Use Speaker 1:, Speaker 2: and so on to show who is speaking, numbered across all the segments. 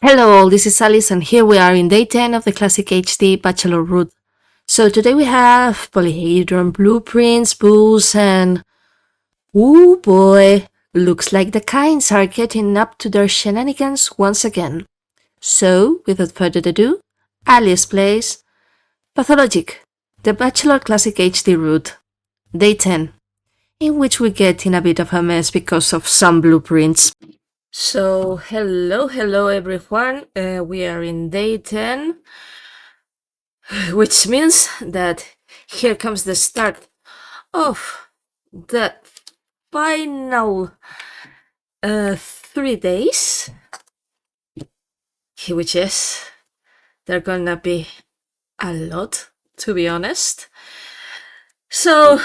Speaker 1: Hello all, this is Alys and here we are in day 10 of the classic HD Bachelor Route. So today we have polyhedron blueprints, bulls and... ooh boy, looks like the kinds are getting up to their shenanigans once again. So, without further ado, Alys plays Pathologic, the Bachelor Classic HD Route, day 10, in which we get in a bit of a mess because of some blueprints. So, hello everyone, we are in day 10, which means that here comes the start of the final 3 days, which is, they're gonna be a lot, to be honest. So,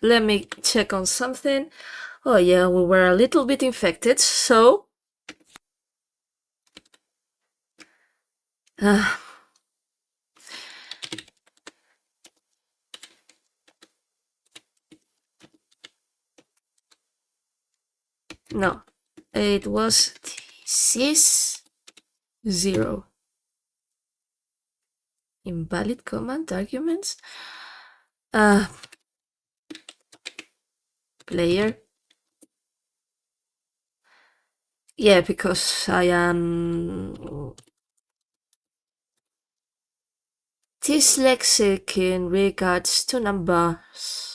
Speaker 1: let me check on something. Oh yeah, we were a little bit infected, so... no, it was thesis 0. Invalid command arguments? Player. Yeah, because I am dyslexic in regards to numbers.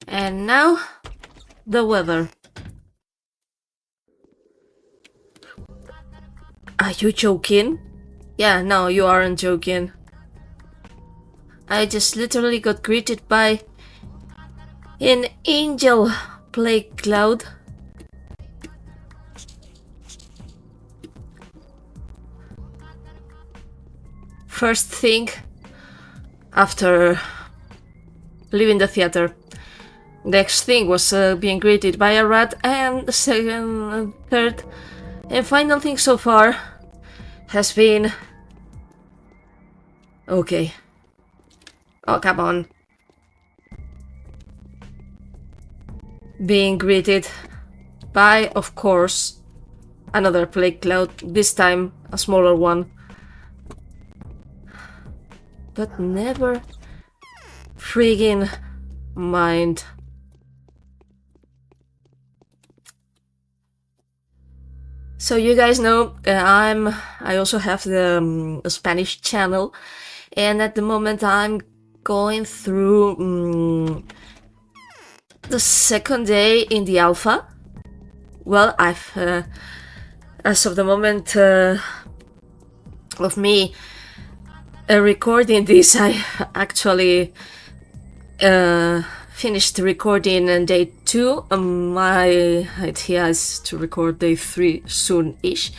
Speaker 1: And now, the weather. Are you joking? Yeah, no, you aren't joking. I just literally got greeted by an angel plague cloud. First thing after leaving the theater. Next thing was being greeted by a rat, and the second and third and final thing so far has been... okay. Oh, come on. Being greeted by, of course, another plague cloud, this time a smaller one. But never friggin' mind. So you guys know I also have the Spanish channel, and at the moment I'm going through the second day in the alpha. Well, I've as of the moment of me recording this, I actually finished recording on day 2. My idea is to record day 3 soon-ish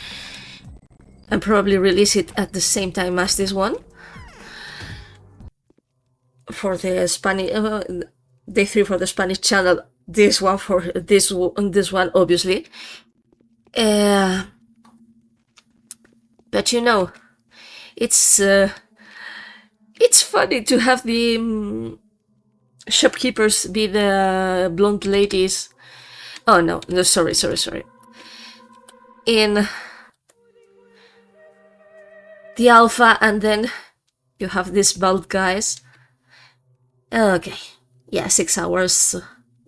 Speaker 1: and probably release it at the same time as this one for the Spanish day 3 for the Spanish channel, this one for this one obviously. But you know, it's funny to have the shopkeepers be the blonde ladies. Oh no, sorry. In the alpha, and then you have these bald guys. Okay, yeah, 6 hours,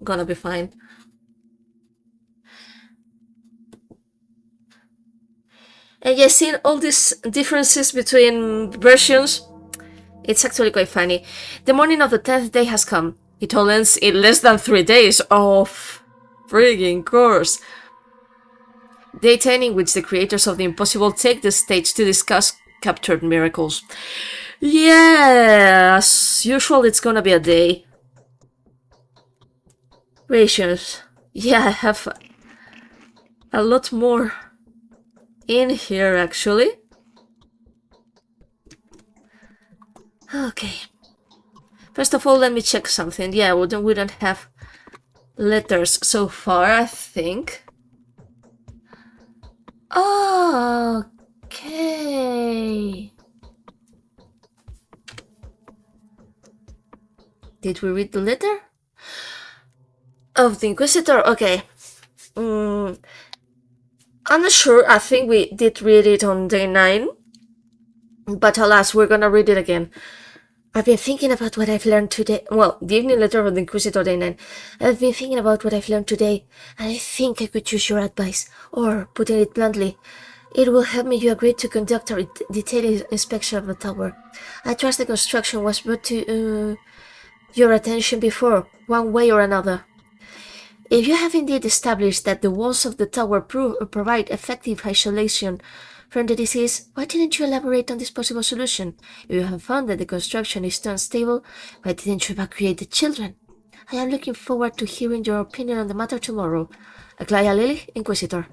Speaker 1: gonna be fine. And yeah, seeing all these differences between versions, it's actually quite funny. The morning of the 10th day has come. It all ends in less than 3 days. Of friggin' course. Day 10, in which the creators of the impossible take the stage to discuss captured miracles. Yeah, as usual, it's gonna be a day. Rations. Yeah, I have a lot more in here, actually. Okay. First of all, let me check something. Yeah, we don't have letters so far, I think. Okay. Did we read the letter? Of the Inquisitor? Okay. I'm not sure. I think we did read it on day 9. But alas, we're gonna read it again. I've been thinking about what I've learned today. Well, the evening letter of the Inquisitor, day 9. I've been thinking about what I've learned today, and I think I could use your advice. Or, putting it bluntly, it will help me. You agreed to conduct a detailed inspection of the tower. I trust the construction was brought to your attention before, one way or another. If you have indeed established that the walls of the tower provide effective isolation from the disease, why didn't you elaborate on this possible solution? If you have found that the construction is too unstable, why didn't you evacuate the children? I am looking forward to hearing your opinion on the matter tomorrow. Aglaia Lily, Inquisitor.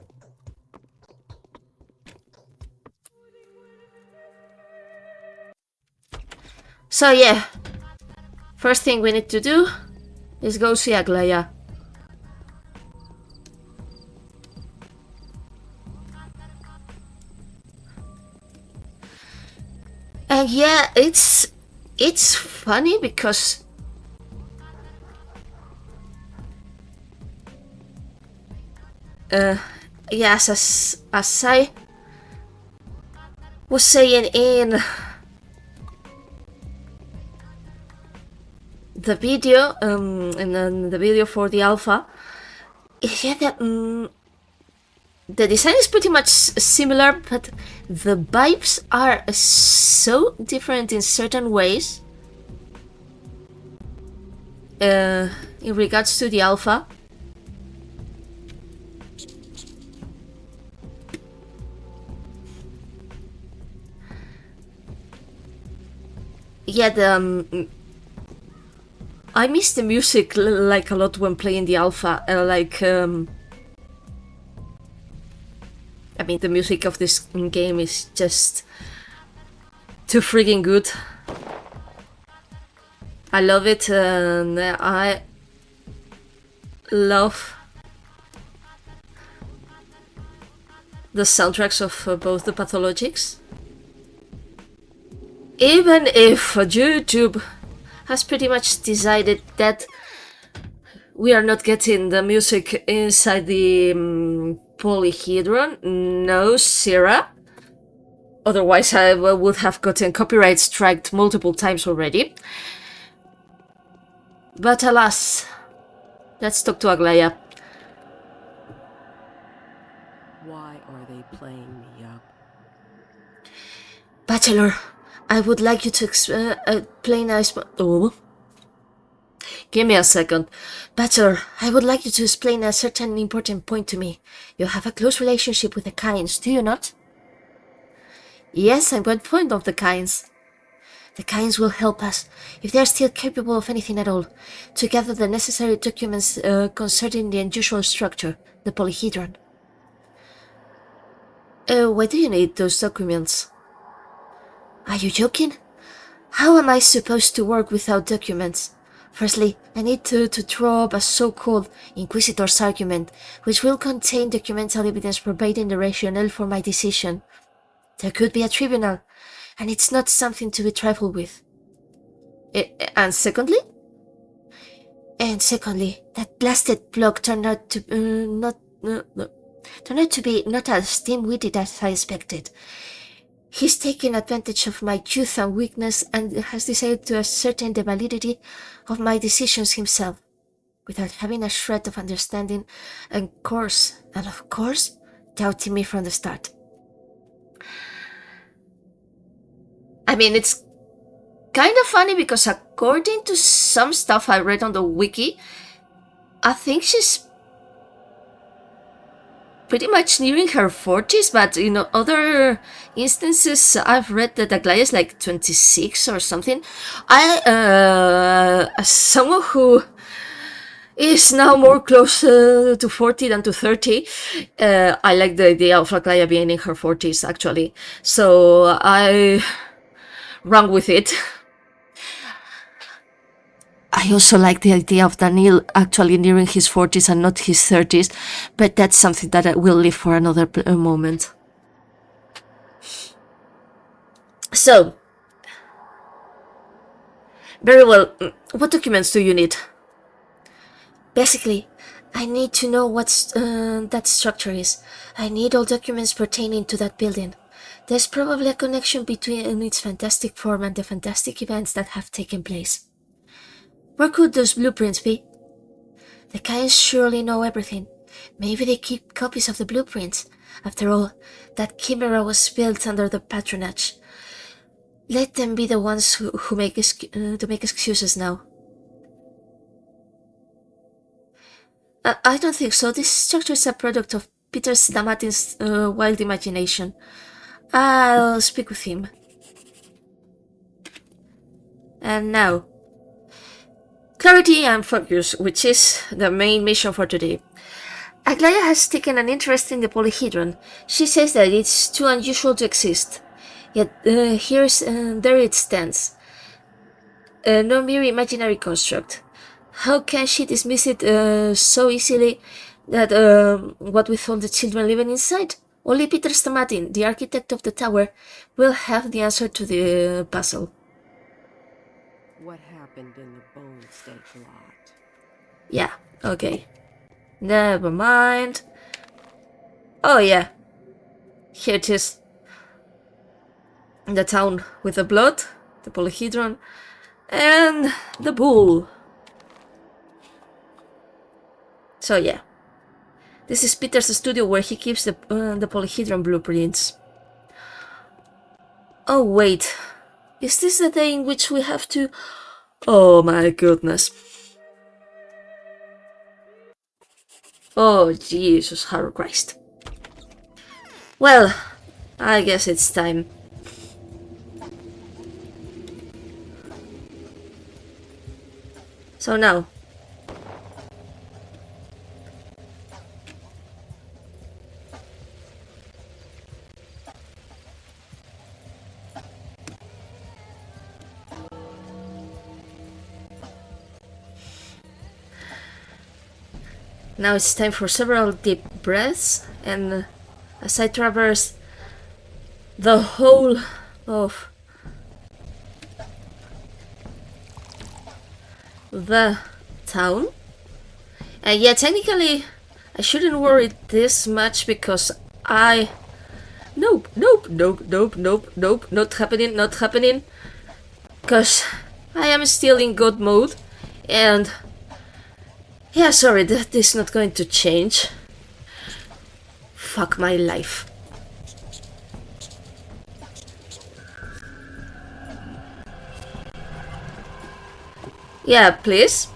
Speaker 1: So yeah, first thing we need to do is go see Aglaia. And yeah, it's funny because yes, as I was saying in the video, in the video for the alpha, yeah, the design is pretty much similar, but the vibes are so different in certain ways. In regards to the alpha. Yeah, I miss the music like a lot when playing the alpha. I mean, the music of this game is just too freaking good. I love it, and I love the soundtracks of both the Pathologics. Even if YouTube has pretty much decided that we are not getting the music inside the polyhedron, no, Sarah. Otherwise I would have gotten copyright striked multiple times already. But alas, let's talk to Aglaia.
Speaker 2: Why are they playing me up?
Speaker 1: Bachelor, I would like you to explain oh. Give me a second. Bachelor, I would like you to explain a certain important point to me. You have a close relationship with the Kynes, do you not? Yes, I'm quite fond of the Kynes. The Kynes will help us, if they are still capable of anything at all, to gather the necessary documents concerning the unusual structure, the polyhedron. Why do you need those documents? Are you joking? How am I supposed to work without documents? Firstly, I need to draw up a so-called Inquisitor's argument, which will contain documental evidence providing the rationale for my decision. There could be a tribunal, and it's not something to be trifled with. And secondly? And secondly, that blasted bloke turned out to be not as dim-witted as I expected. He's taken advantage of my youth and weakness and has decided to ascertain the validity of my decisions himself, without having a shred of understanding, and of course, doubting me from the start. I mean, it's kind of funny because according to some stuff I read on the wiki, I think she's pretty much nearing her 40s, but in other instances I've read that Aglaia is like 26 or something. As someone who is now more close to 40 than to 30, I like the idea of Aglaia being in her 40s actually, so I run with it. I also like the idea of Daniel actually nearing his 40s and not his 30s, but that's something that I will leave for another moment. So, very well, what documents do you need? Basically, I need to know what that structure is. I need all documents pertaining to that building. There's probably a connection between its fantastic form and the fantastic events that have taken place. Where could those blueprints be? The Kains surely know everything. Maybe they keep copies of the blueprints. After all, that chimera was built under the patronage. Let them be the ones who make excuses now. I don't think so. This structure is a product of Peter Stamatin's wild imagination. I'll speak with him. And now, clarity and focus, which is the main mission for today. Aglaya has taken an interest in the polyhedron. She says that it's too unusual to exist. Yet there it stands. No mere imaginary construct. How can she dismiss it so easily that what with all the children living inside? Only Peter Stamatin, the architect of the tower, will have the answer to the puzzle.
Speaker 2: What happened in the Bone Stake lot?
Speaker 1: Yeah, okay. Never mind. Oh yeah. Here it is. The town with the blood, the polyhedron, and the bull. So yeah. This is Peter's studio where he keeps the polyhedron blueprints. Oh wait. Is this the day in which we have to... Oh my goodness. Oh Jesus, Harrow Christ. Well, I guess it's time. So now. Now it's time for several deep breaths, and as I traverse the whole of the town, and yeah, technically I shouldn't worry this much because nope, not happening, because I am still in God mode, and yeah, sorry, that is not going to change. Fuck my life. Yeah, please?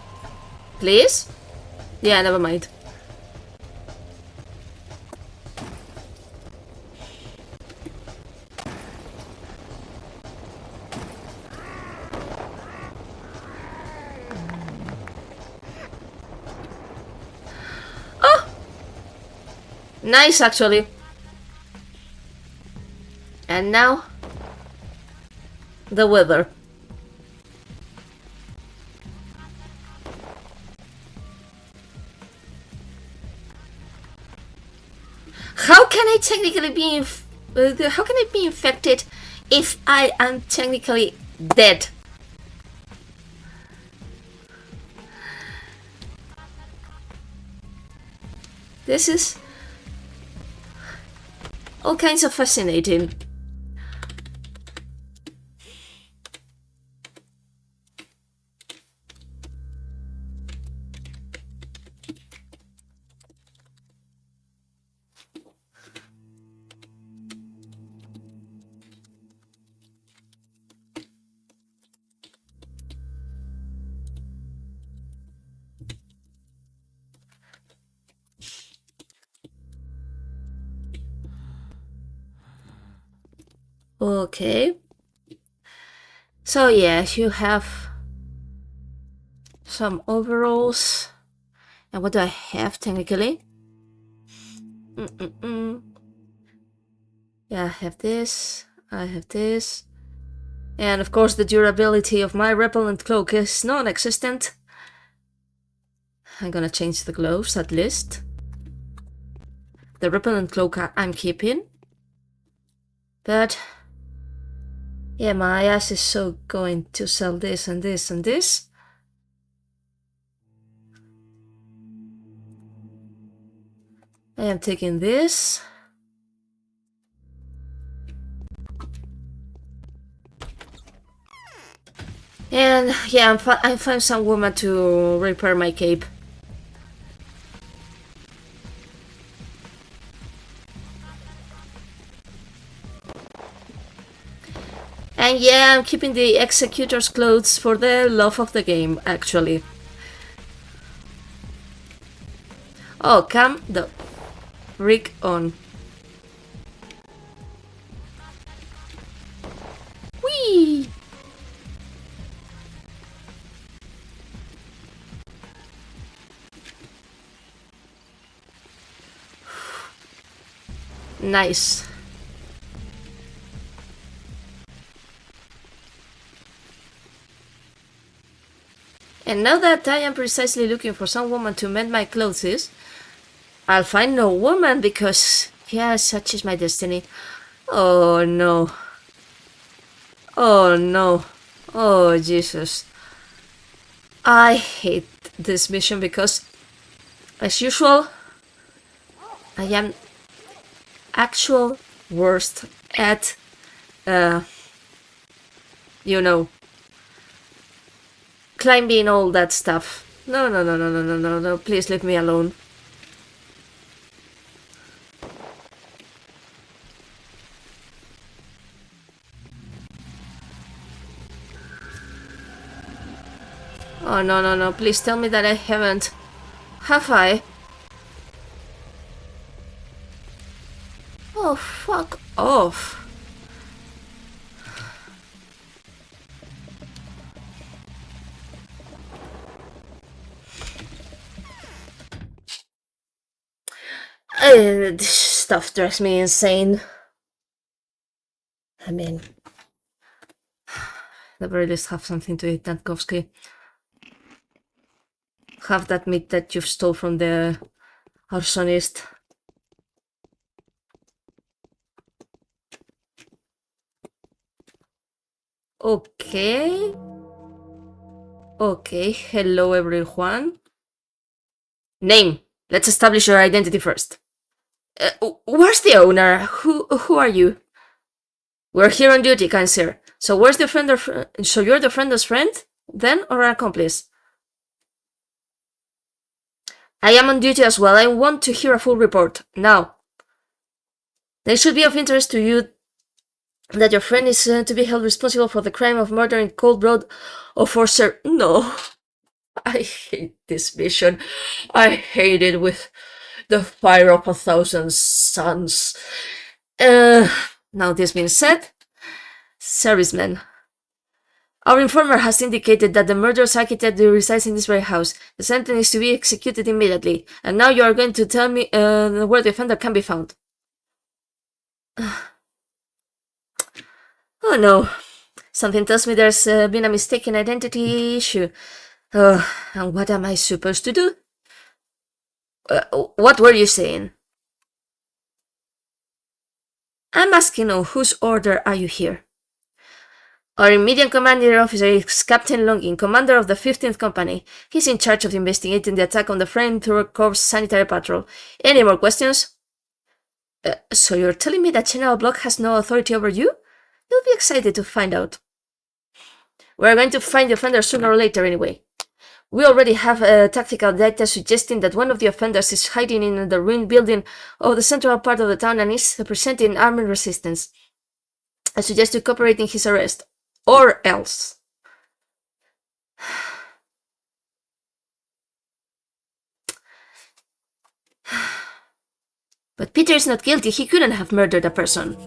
Speaker 1: Please? Yeah, never mind. Nice, actually. And now, the weather. How can I technically be how can I be infected if I am technically dead? This is all kinds of fascinating. Okay. So yeah, you have some overalls. And what do I have technically? Yeah, I have this. I have this. And of course the durability of my repellent cloak is non-existent. I'm gonna change the gloves at least. The repellent cloak I'm keeping. But yeah, my ass is so going to sell this and this and this. I am taking this. And yeah, I find some woman to repair my cape. And yeah, I'm keeping the executor's clothes for the love of the game, actually. Oh, come the freak on. Whee! Nice. And now that I am precisely looking for some woman to mend my clothes, I'll find no woman because, yeah, such is my destiny. Oh no. Oh no. Oh Jesus. I hate this mission because, as usual, I am actual worst at, you know, climbing all that stuff. No, no, no, no, no, no, no, no, please leave me alone. Oh, no, no, no, please tell me that I haven't. Have I? Oh, fuck off. This stuff drives me insane. I mean, at the very least have something to eat, Dankovsky. Have that meat that you've stole from the arsonist. Okay. Okay, hello everyone. Name. Let's establish your identity first. Where's the owner? Who are you? We're here on duty, kind sir. So where's the offender? So you're the offender's friend, then, or an accomplice? I am on duty as well. I want to hear a full report now. It should be of interest to you that your friend is to be held responsible for the crime of murder in cold blood or for No. I hate this mission. I hate it with the fire of 1,000 suns. Now this being said, servicemen. Our informer has indicated that the murderous architect resides in this very house. The sentence is to be executed immediately. And now you are going to tell me where the offender can be found. Oh no. Something tells me there's been a mistaken identity issue. And what am I supposed to do? What were you saying? I'm asking on whose order are you here? Our immediate commanding officer is Captain Longin, commander of the 15th Company. He's in charge of investigating the attack on the Flamethrower Corps sanitary patrol. Any more questions? So you're telling me that General Block has no authority over you? You'll be excited to find out. We're going to find the offender sooner or later anyway. We already have tactical data suggesting that one of the offenders is hiding in the ruined building of the central part of the town and is presenting armed resistance. I suggest you cooperate in his arrest. Or else. But Peter is not guilty. He couldn't have murdered a person.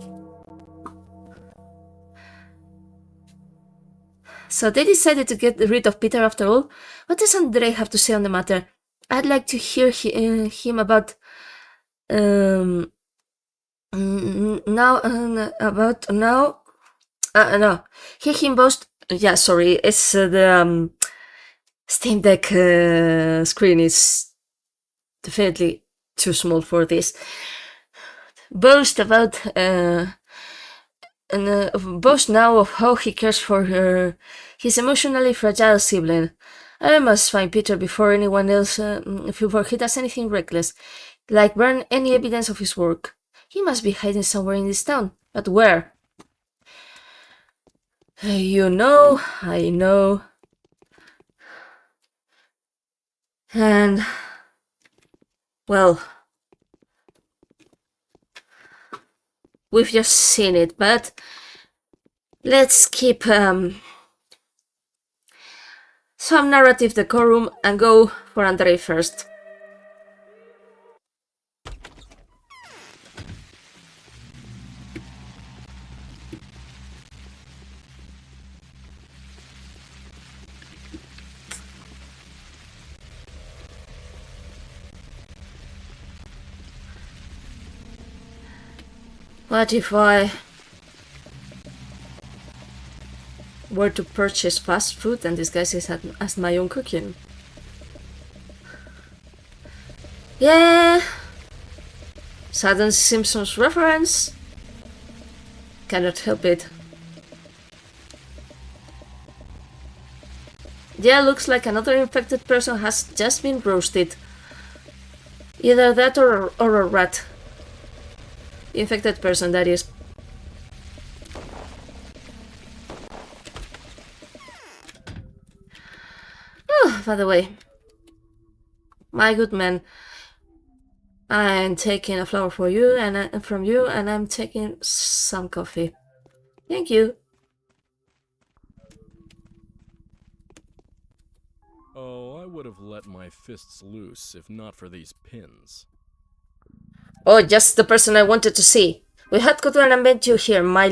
Speaker 1: So they decided to get rid of Peter after all. What does Andrei have to say on the matter? I'd like to hear him about now. No. He boast. Yeah, sorry. It's the Steam Deck screen is definitely too small for this. Boast about boast now of how he cares for his emotionally fragile sibling. I must find Peter before anyone else, before he does anything reckless, like burn any evidence of his work. He must be hiding somewhere in this town, but where? You know, I know. And, well, we've just seen it, but let's keep some narrative decorum and go for Andre first. What if I were to purchase fast food and disguise it as my own cooking? Yeah, sudden Simpsons reference. Cannot help it. Yeah, looks like another infected person has just been roasted. Either that or a rat. Infected person, that is. Oh, by the way, my good man, I'm taking a flower for you and from you, and I'm taking some coffee. Thank you.
Speaker 3: Oh, I would have let my fists loose if not for these pins.
Speaker 1: Oh, just the person I wanted to see. We had got an adventure here. My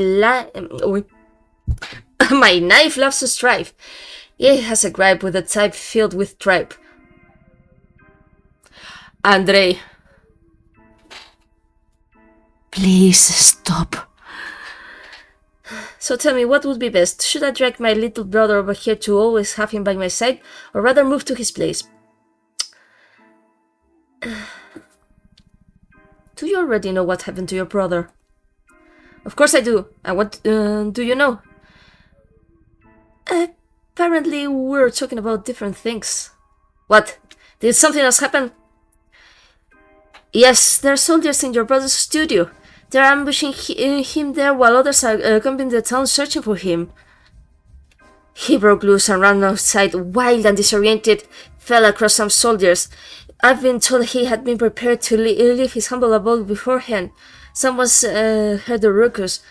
Speaker 1: knife loves to strive. It has a gripe with a type filled with tripe. Andre. Please stop. So tell me, what would be best? Should I drag my little brother over here to always have him by my side, or rather move to his place? Do you already know what happened to your brother? Of course I do. And what do you know? Apparently we're talking about different things. What? Did something else happen? Yes, there are soldiers in your brother's studio. They're ambushing him there while others are combing the town searching for him. He broke loose and ran outside, wild and disoriented, fell across some soldiers. I've been told he had been prepared to leave his humble abode beforehand. Someone's heard the ruckus.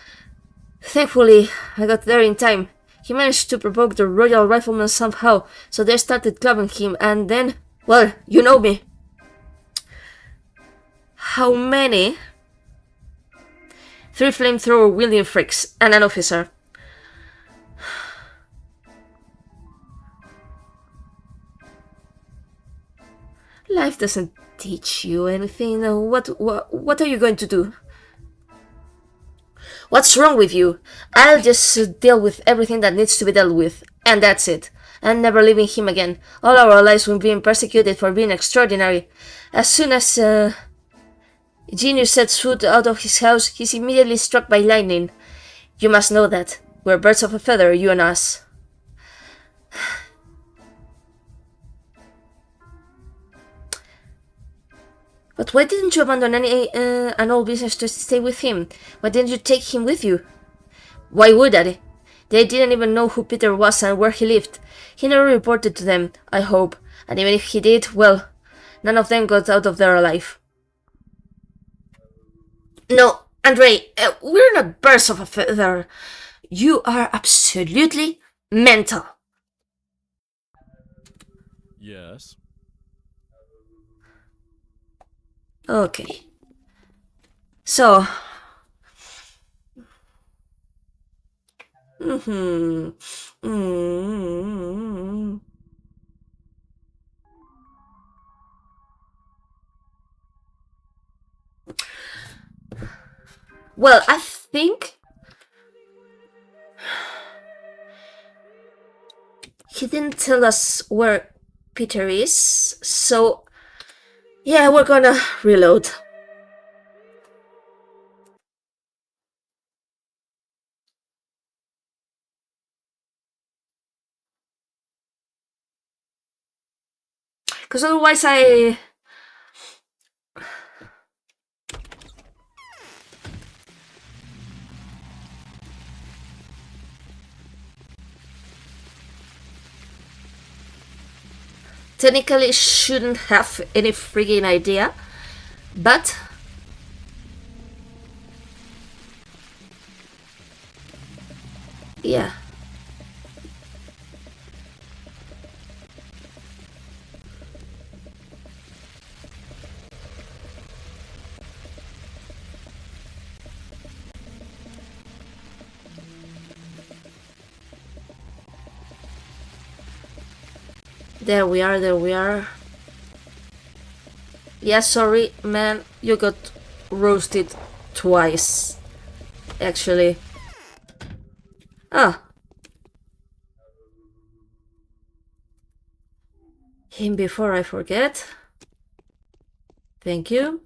Speaker 1: Thankfully, I got there in time. He managed to provoke the Royal Riflemen somehow, so they started clubbing him, and then, well, you know me. How many? 3 flamethrower wielding freaks and an officer. Life doesn't teach you anything. What are you going to do? What's wrong with you? I'll just deal with everything that needs to be dealt with, and that's it. I'm never leaving him again. All our lives we've been persecuted for being extraordinary. As soon as Genius sets foot out of his house, he's immediately struck by lightning. You must know that. We're birds of a feather, you and us. But why didn't you abandon an old business to stay with him? Why didn't you take him with you? Why would I? They didn't even know who Peter was and where he lived. He never reported to them, I hope. And even if he did, well, none of them got out of there alive. No, Andre, we're not birds of a feather. You are absolutely mental.
Speaker 3: Yes?
Speaker 1: Okay. So. Well, I think He didn't tell us where Peter is, so yeah, we're gonna reload. Because otherwise I... technically shouldn't have any friggin' idea, but... yeah. There we are, there we are. Yeah, sorry, man, you got roasted twice, actually. Ah. Him before I forget. Thank you.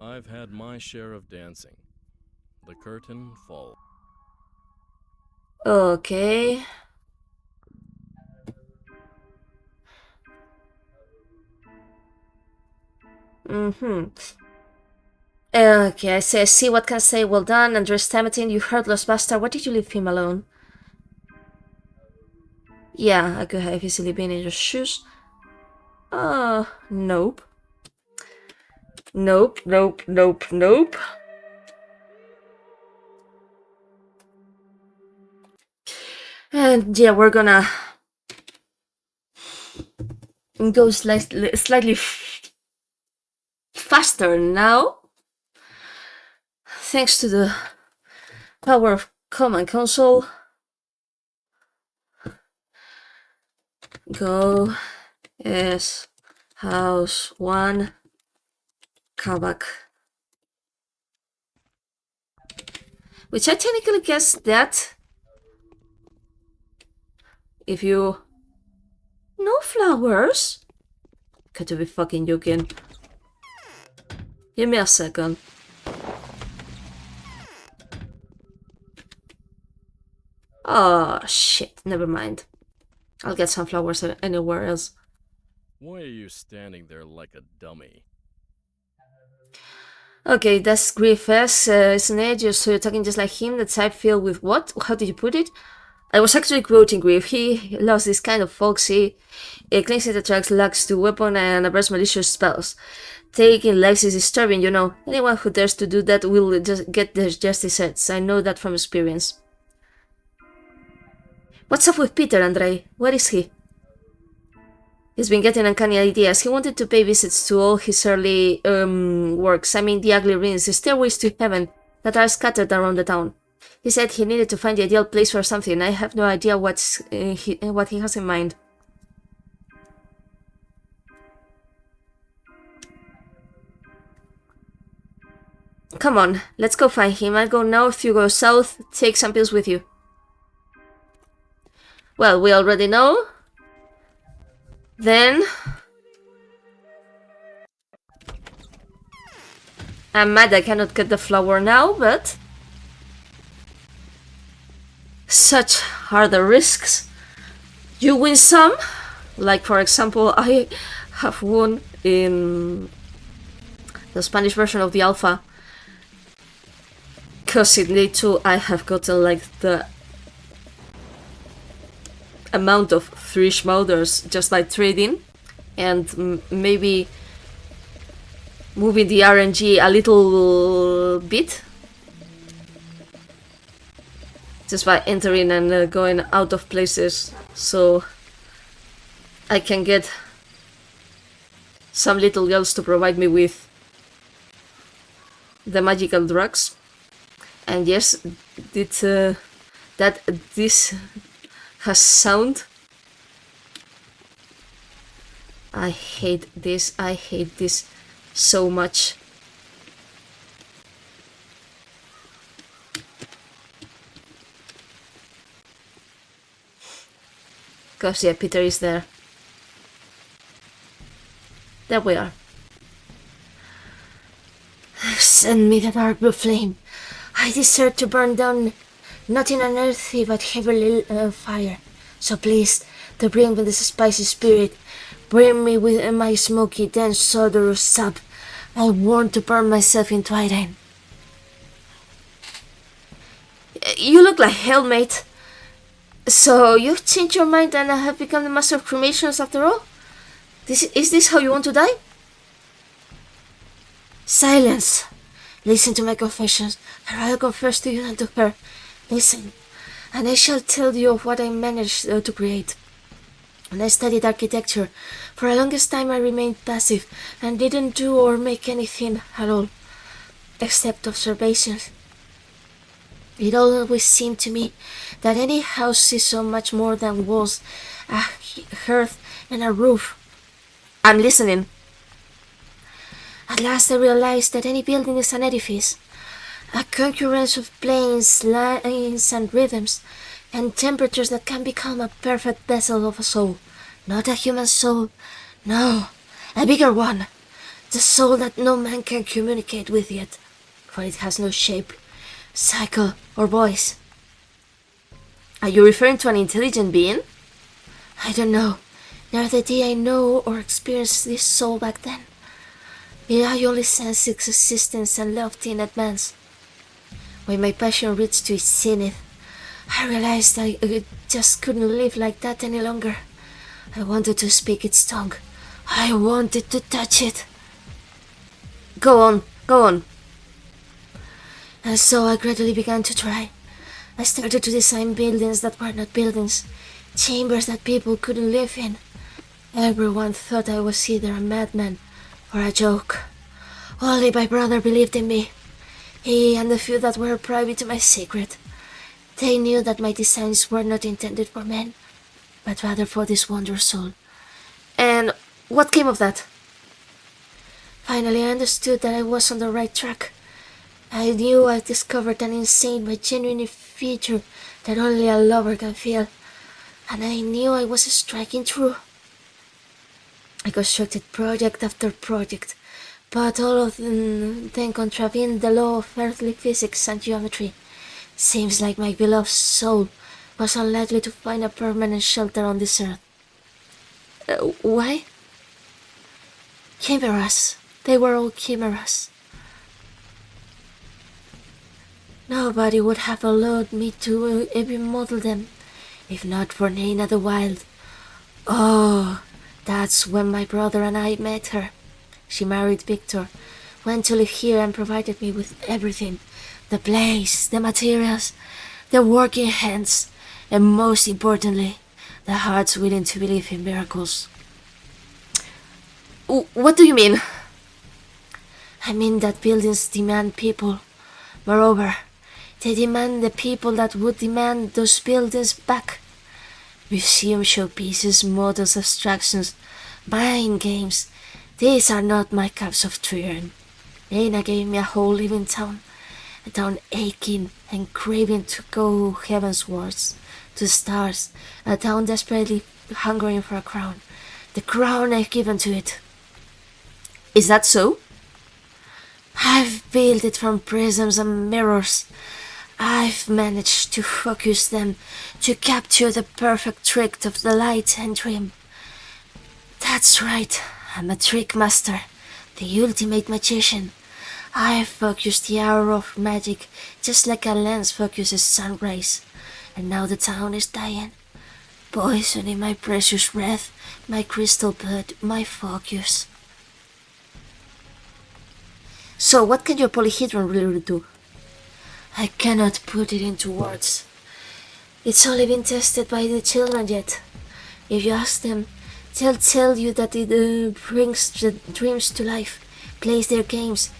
Speaker 3: I've had my share of dancing. The curtain falls.
Speaker 1: Okay. Okay, I see what can I say. Well done, Andres Tamatin, you heartless bastard. Why did you leave him alone? Yeah, I could have easily been in your shoes. Nope. Nope, nope, nope, nope. And yeah, we're gonna go slightly faster now. Thanks to the power of Command Console. Go as house 1 Kabak. Which I technically guess that if you... no flowers? Got to be fucking joking. Give me a second. Oh shit, never mind. I'll get some flowers anywhere else.
Speaker 3: Why are you standing there like a dummy?
Speaker 1: Okay, that's Griffiths, isn't it? You're talking just like him, that type filled with what? How did you put it? I was actually quoting Griff. He loves this kind of folksy, clings it attracts lugs to weapon and averts malicious spells. Taking legs is disturbing, you know. Anyone who dares to do that will just get their justice hurts. I know that from experience. What's up with Peter, Andre? Where is he? He's been getting uncanny ideas. He wanted to pay visits to all his early works. I mean the ugly rings, the stairways to heaven that are scattered around the town. He said he needed to find the ideal place for something. I have no idea what he has in mind. Come on, let's go find him. I'll go north, you go south. Take some pills with you. Well, we already know. Then... I'm mad I cannot get the flower now, but... such are the risks. You win some, like for example, I have won in the Spanish version of the alpha. Because in day 2 I have gotten like the amount of 3 schmouders just by trading and maybe moving the RNG a little bit. Just by entering and going out of places, so I can get some little girls to provide me with the magical drugs. And yes, that this has sound. I hate this so much. Because, yeah, Peter is there. There we are. Send me the dark blue flame. I desire to burn down, not in an earthy but heavenly fire. So please, to bring me this spicy spirit, bring me with my smoky, dense, odorous sap. I want to burn myself into iron. You look like hell, mate. So you've changed your mind and have become the master of cremations after all? Is this how you want to die? Silence. Listen to my confessions. I'd rather confess to you than to her. Listen, and I shall tell you of what I managed to create. When I studied architecture, for the longest time I remained passive and didn't do or make anything at all, except observations. It always seemed to me that any house is so much more than walls, a hearth, and a roof. I'm listening. At last I realized that any building is an edifice, a concurrence of planes, lines, and rhythms, and temperatures that can become a perfect vessel of a soul. Not a human soul, no, a bigger one, the soul that no man can communicate with yet, for it has no shape, cycle, or voice. Are you referring to an intelligent being? I don't know, neither did I know or experience this soul back then. I only sensed its existence and loved in advance. When my passion reached to its zenith, I realized I just couldn't live like that any longer. I wanted to speak its tongue. I wanted to touch it. Go on. And so I gradually began to try. I started to design buildings that were not buildings, chambers that people couldn't live in. Everyone thought I was either a madman or a joke. Only my brother believed in me. He and the few that were privy to my secret. They knew that my designs were not intended for men, but rather for this wondrous soul. And what came of that? Finally, I understood that I was on the right track. I knew I discovered an insane but genuine feature that only a lover can feel, and I knew I was striking true. I constructed project after project, but all of them contravened the law of earthly physics and geometry. Seems like my beloved soul was unlikely to find a permanent shelter on this earth. Why? Chimeras. They were all chimeras. Nobody would have allowed me to even model them, if not for Nina the Wild. Oh, that's when my brother and I met her. She married Victor, went to live here and provided me with everything. The place, the materials, the working hands, and most importantly, the hearts willing to believe in miracles. What do you mean? I mean that buildings demand people. Moreover, they demand the people that would demand those buildings back. Museum showpieces, models, abstractions, mind games. These are not my cups of tea. Nina gave me a whole living town, a town aching and craving to go heavenswards, to the stars, a town desperately hungering for a crown, the crown I've given to it. Is that so? I've built it from prisms and mirrors. I've managed to focus them, to capture the perfect trick of the light and dream. That's right, I'm a trick master, the ultimate magician. I've focused the hour of magic just like a lens focuses sun rays, and now the town is dying, poisoning my precious breath, my crystal blood, my focus. So what can your polyhedron really do? I cannot put it into words. It's only been tested by the children yet. If you ask them, they'll tell you that it brings the dreams to life, plays their games,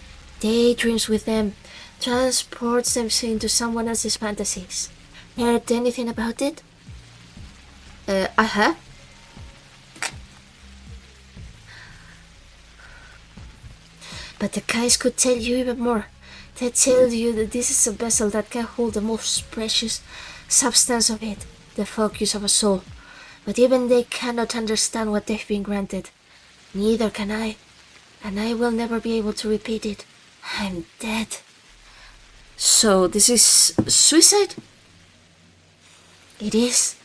Speaker 1: daydreams with them, transports them into someone else's fantasies. Heard anything about it? I have. But the guys could tell you even more. They tell you that this is a vessel that can hold the most precious substance of it, the focus of a soul. but even they cannot understand what they've been granted. Neither can I, and I will never be able to repeat it. I'm dead. So this is suicide? It is.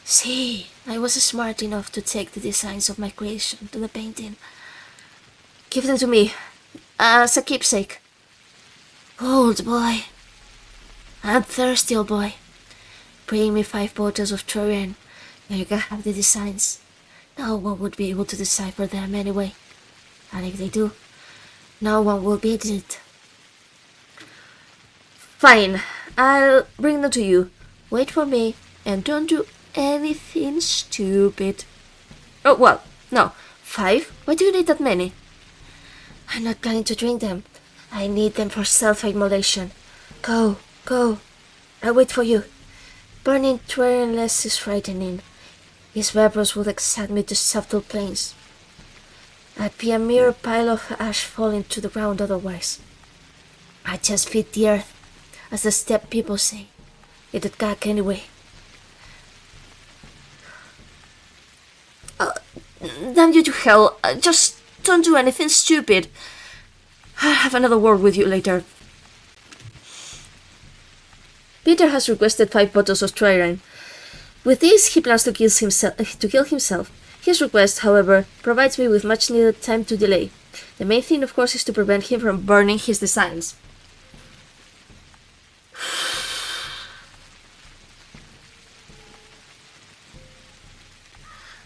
Speaker 1: See, I was smart enough to take the designs of my creation to the painting. Give them to me, as a keepsake. Old boy. I'm thirsty, old boy. Bring me 5 bottles of Troyan, and you can have the designs. No one would be able to decipher them anyway. And if they do, no one will beat it. Fine, I'll bring them to you. Wait for me, and don't do anything stupid. Oh, well, no. 5? Why do you need that many? I'm not planning to drink them. I need them for self-immolation. Go, go. I'll wait for you. Burning Troyanless is frightening. His vapors would excite me to subtle planes. I'd be a mere pile of ash falling to the ground otherwise. I just feed the earth, as the steppe people say. It'd gag anyway. Damn you to hell. Just don't do anything stupid. I'll have another word with you later. Peter has requested 5 bottles of Tririne. With this, he plans to kill himself. His request, however, provides me with much needed time to delay. The main thing, of course, is to prevent him from burning his designs.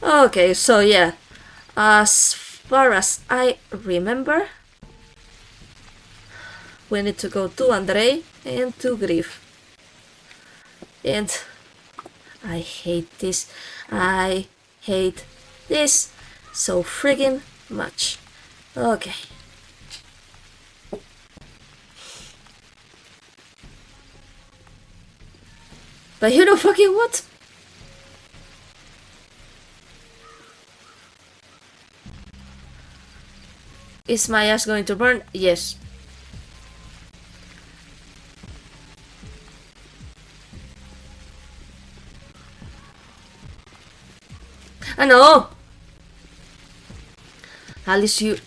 Speaker 1: Okay, so yeah, as far as I remember, we need to go to Andrei and to Griff. And I hate this. I hate this so friggin' much. Okay. But you know fucking what? Is my ass going to burn? Yes. I know! Alys, you...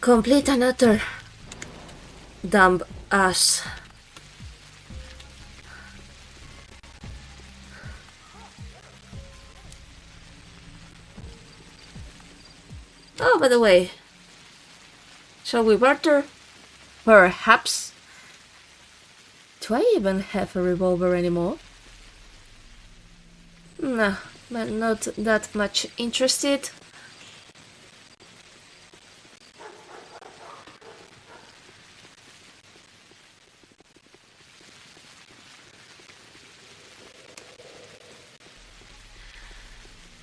Speaker 1: complete and utter dumb ass. Oh, by the way, shall we barter? Perhaps. Do I even have a revolver anymore? No, but not that much interested.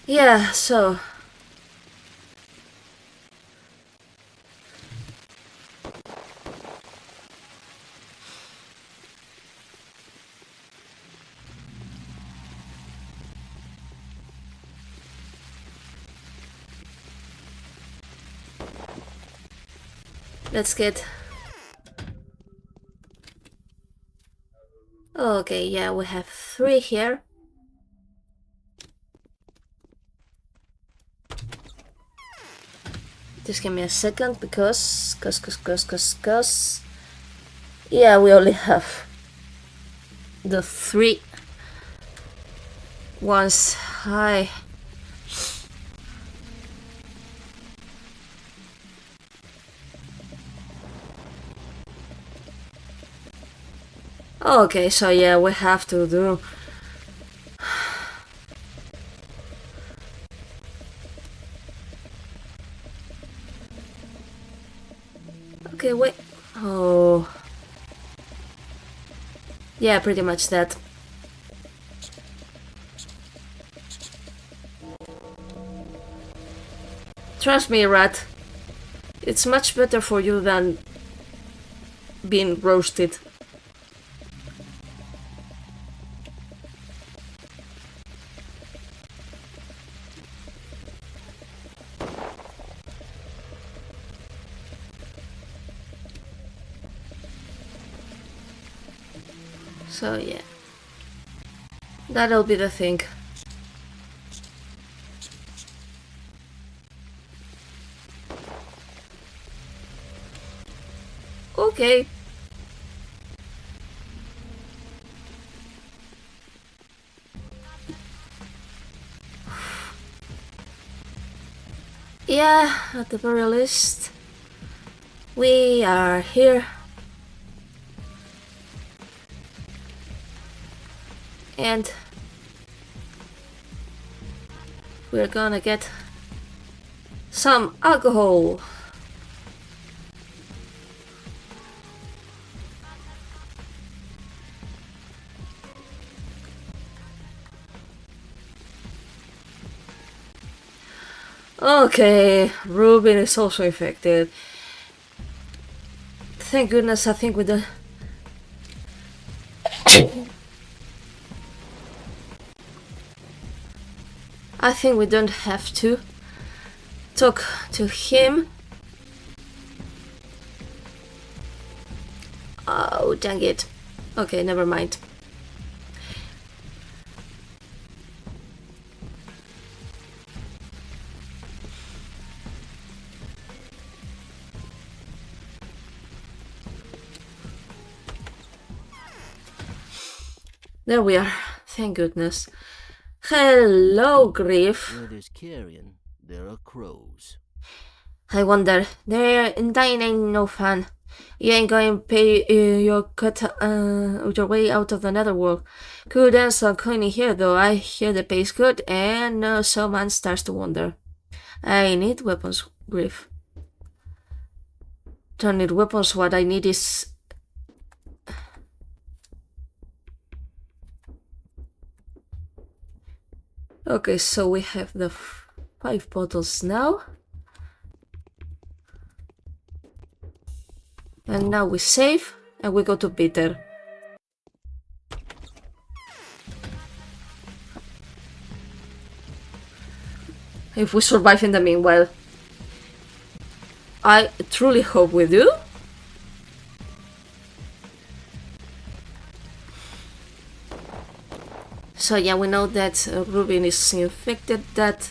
Speaker 1: Yeah, so... let's get... Okay, yeah, we have 3 here. Just give me a second, because... Yeah, we only have the 3 ones. Hi. Okay, so yeah, we have to do... Okay, wait... Oh... Yeah, pretty much that. Trust me, rat. It's much better for you than being roasted. So yeah. That'll be the thing. Okay. Yeah, at the very least, we are here. And we're gonna get some alcohol. Okay, Ruben is also infected. Thank goodness, I think we don't... I think we don't have to talk to him. Oh, dang it. Okay, never mind. There we are. Thank goodness. Hello, Griff.
Speaker 4: Where there's carrion, there are crows.
Speaker 1: I wonder, they're dying ain't no fun. You ain't going to pay your cut your way out of the netherworld. Good answer, cleaning here though. I hear the pay's good, and so man starts to wonder. I need weapons, Griff. Don't need weapons. What I need is... Okay, so we have the 5 bottles now. And now we save, and we go to Peter. If we survive in the meanwhile. I truly hope we do. So yeah, we know that Rubin is infected, that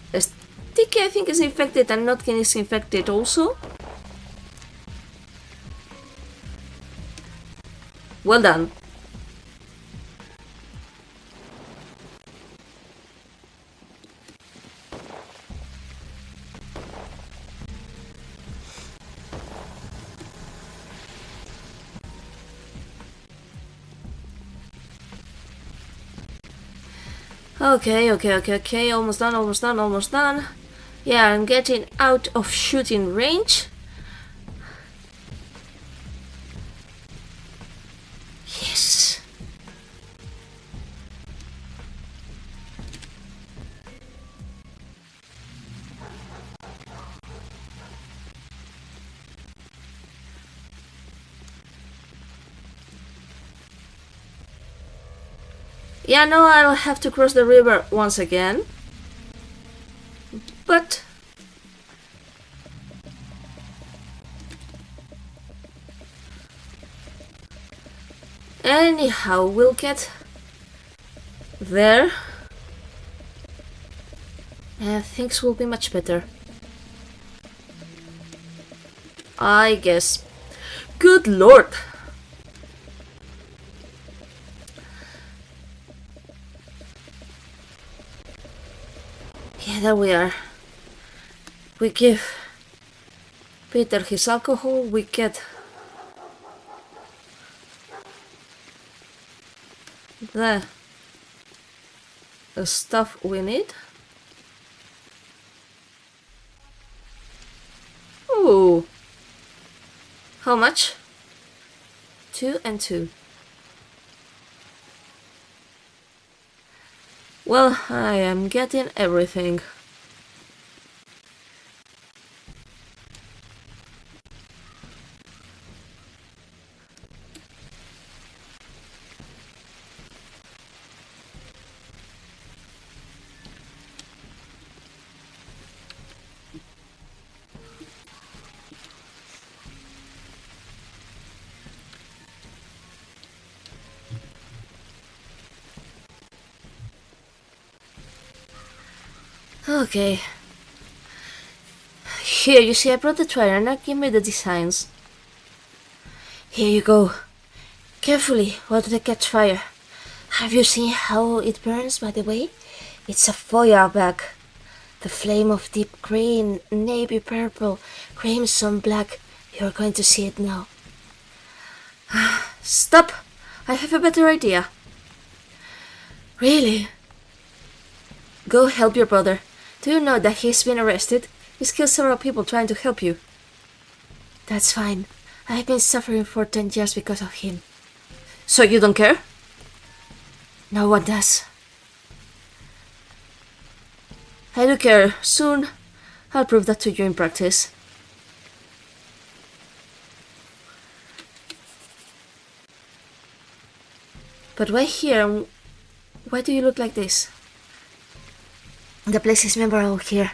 Speaker 1: Sticky I think is infected, and Notkin is infected also. Well done. Okay, almost done. Yeah, I'm getting out of shooting range. Yes. Yeah, no, I'll have to cross the river once again. But anyhow, we'll get there and things will be much better, I guess. Good lord. Yeah, there we are. We give Peter his alcohol, we get the stuff we need. Ooh. How much? 2 and 2. Well, I am getting everything. Okay. Here, you see, I brought the trailer. Now give me the designs. Here you go. Carefully, or did it catch fire? Have you seen how it burns, by the way? It's a foil bag. The flame of deep green, navy purple, crimson black. You're going to see it now. Stop! I have a better idea. Really? Go help your brother. Do you know that he's been arrested? He's killed several people trying to help you. That's fine. I've been suffering for 10 years because of him. So you don't care? No one does. I do care. Soon, I'll prove that to you in practice. But why here? Why do you look like this? The place is memorable here.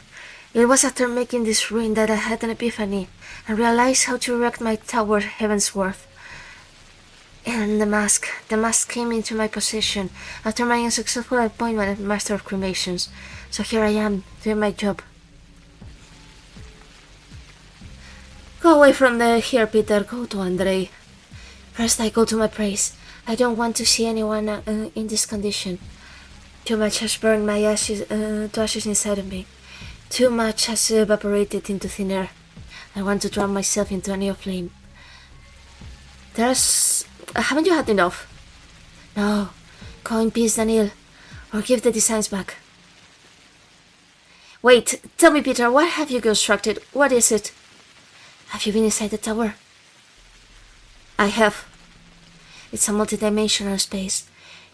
Speaker 1: It was after making this ruin that I had an epiphany and realized how to erect my tower heavensward. And the mask came into my possession after my unsuccessful appointment as Master of Cremations. So here I am, doing my job. Go away from here, Peter. Go to Andrei. First I go to my praise. I don't want to see anyone in this condition. Too much has burned my ashes to ashes inside of me. Too much has evaporated into thin air. I want to drown myself into a new flame. Haven't you had enough? No. Go in peace, Daniel. Or give the designs back. Wait, tell me, Peter, what have you constructed? What is it? Have you been inside the tower? I have. It's a multidimensional space.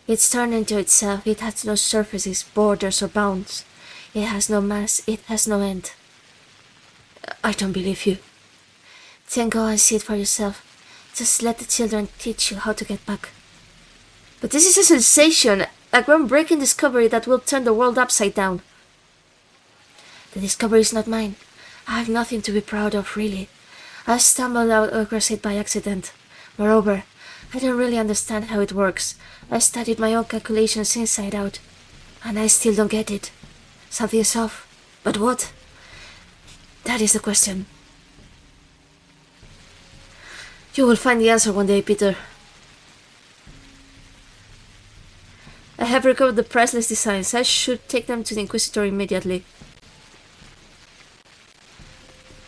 Speaker 1: It's turned into itself. It has no surfaces, borders, or bounds. It has no mass. It has no end. I don't believe you. Then go and see it for yourself. Just let the children teach you how to get back. But this is a sensation, a groundbreaking discovery that will turn the world upside down. The discovery is not mine. I have nothing to be proud of, really. I stumbled across it by accident. Moreover, I don't really understand how it works. I studied my own calculations inside out, and I still don't get it. Something's off. But what? That is the question. You will find the answer one day, Peter. I have recovered the priceless designs. I should take them to the Inquisitor immediately.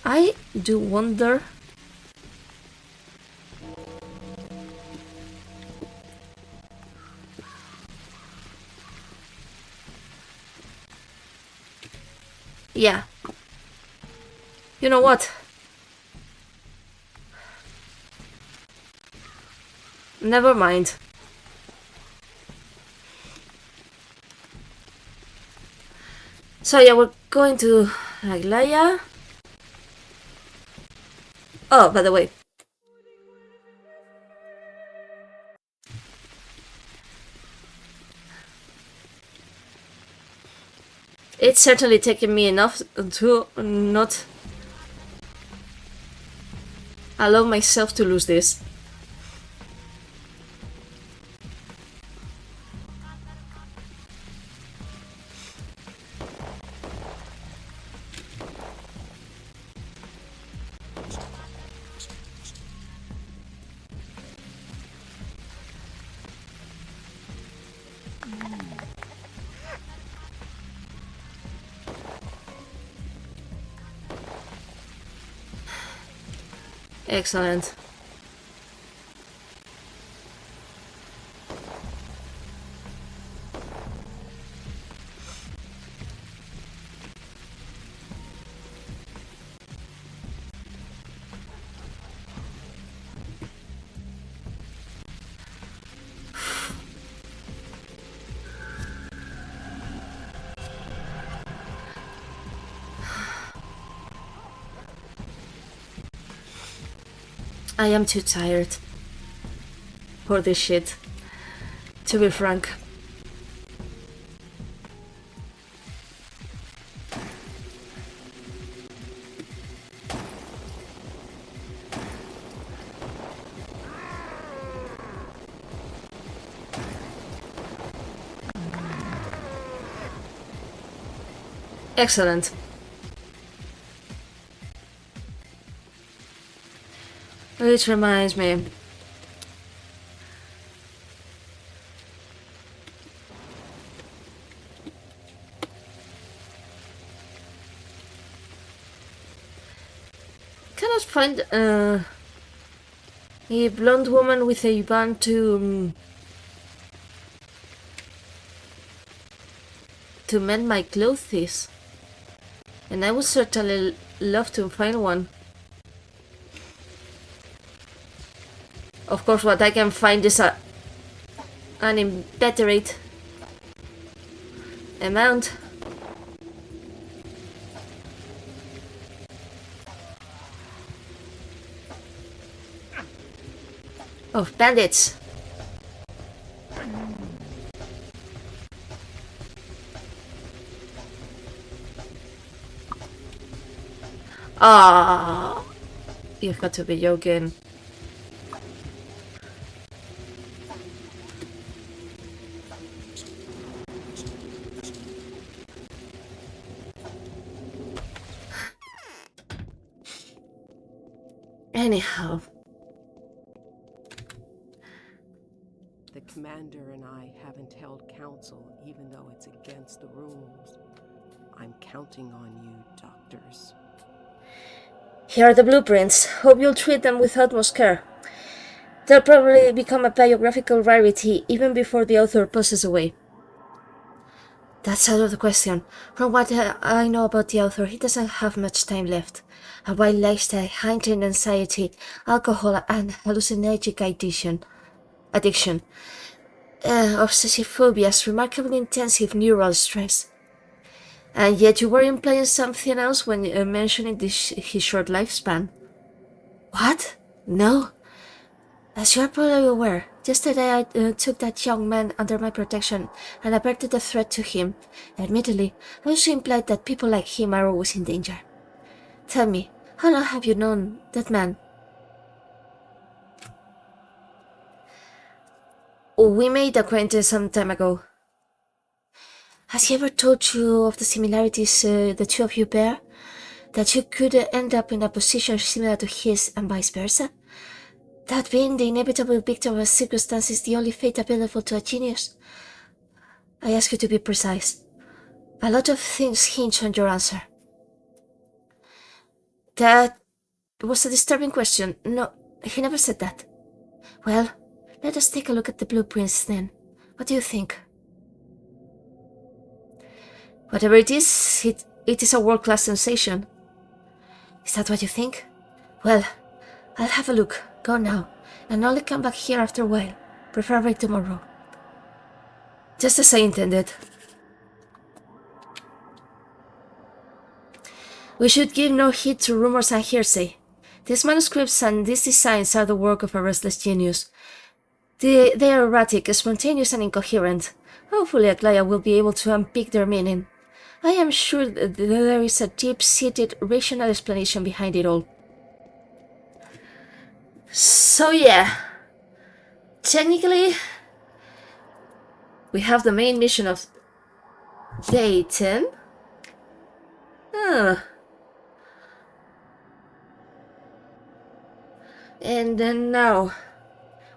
Speaker 1: I do wonder... Yeah. You know what? Never mind. So yeah, we're going to Aglaya. Oh, by the way. It's certainly taken me enough to not allow myself to lose this. Excellent. I am too tired for this shit, to be frank. Excellent. Which reminds me. Cannot find a blonde woman with a bun to mend my clothes, and I would certainly love to find one. Of course, what I can find is an inveterate amount of bandits. Ah, you've got to be joking. Anyhow.
Speaker 2: The commander and I haven't held council, even though it's against the rules. I'm counting on you, doctors.
Speaker 1: Here are the blueprints. Hope you'll treat them with utmost care. They'll probably become a biographical rarity even before the author passes away. That's out of the question. From what I know about the author, he doesn't have much time left. A wild lifestyle, heightened anxiety, alcohol and hallucinogenic addiction. Obsessive phobias, remarkably intensive neural stress. And yet you were implying something else when mentioning his short lifespan. What? No. As you are probably aware, yesterday I took that young man under my protection and averted the threat to him. Admittedly, I also implied that people like him are always in danger. Tell me, how long have you known that man? We made acquaintance some time ago. Has he ever told you of the similarities the two of you bear? That you could end up in a position similar to his and vice versa? That being the inevitable victim of a circumstance is the only fate available to a genius? I ask you to be precise. A lot of things hinge on your answer. That was a disturbing question. No, he never said that. Well, let us take a look at the blueprints then. What do you think? Whatever it is a world-class sensation. Is that what you think? Well, I'll have a look. Go now, and only come back here after a while, preferably tomorrow. Just as I intended. We should give no heed to rumors and hearsay. These manuscripts and these designs are the work of a restless genius. They are erratic, spontaneous, and incoherent. Hopefully Aglaia will be able to unpick their meaning. I am sure that there is a deep-seated, rational explanation behind it all. So yeah, technically, we have the main mission of day 10. And then now,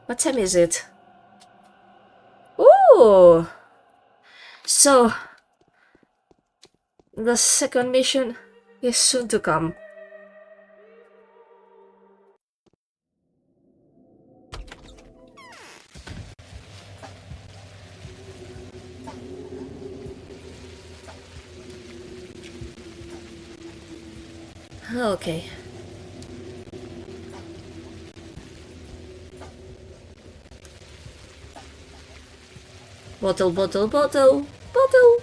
Speaker 1: what time is it? Ooh! So, the second mission is soon to come. Okay. Bottle, bottle, bottle, bottle.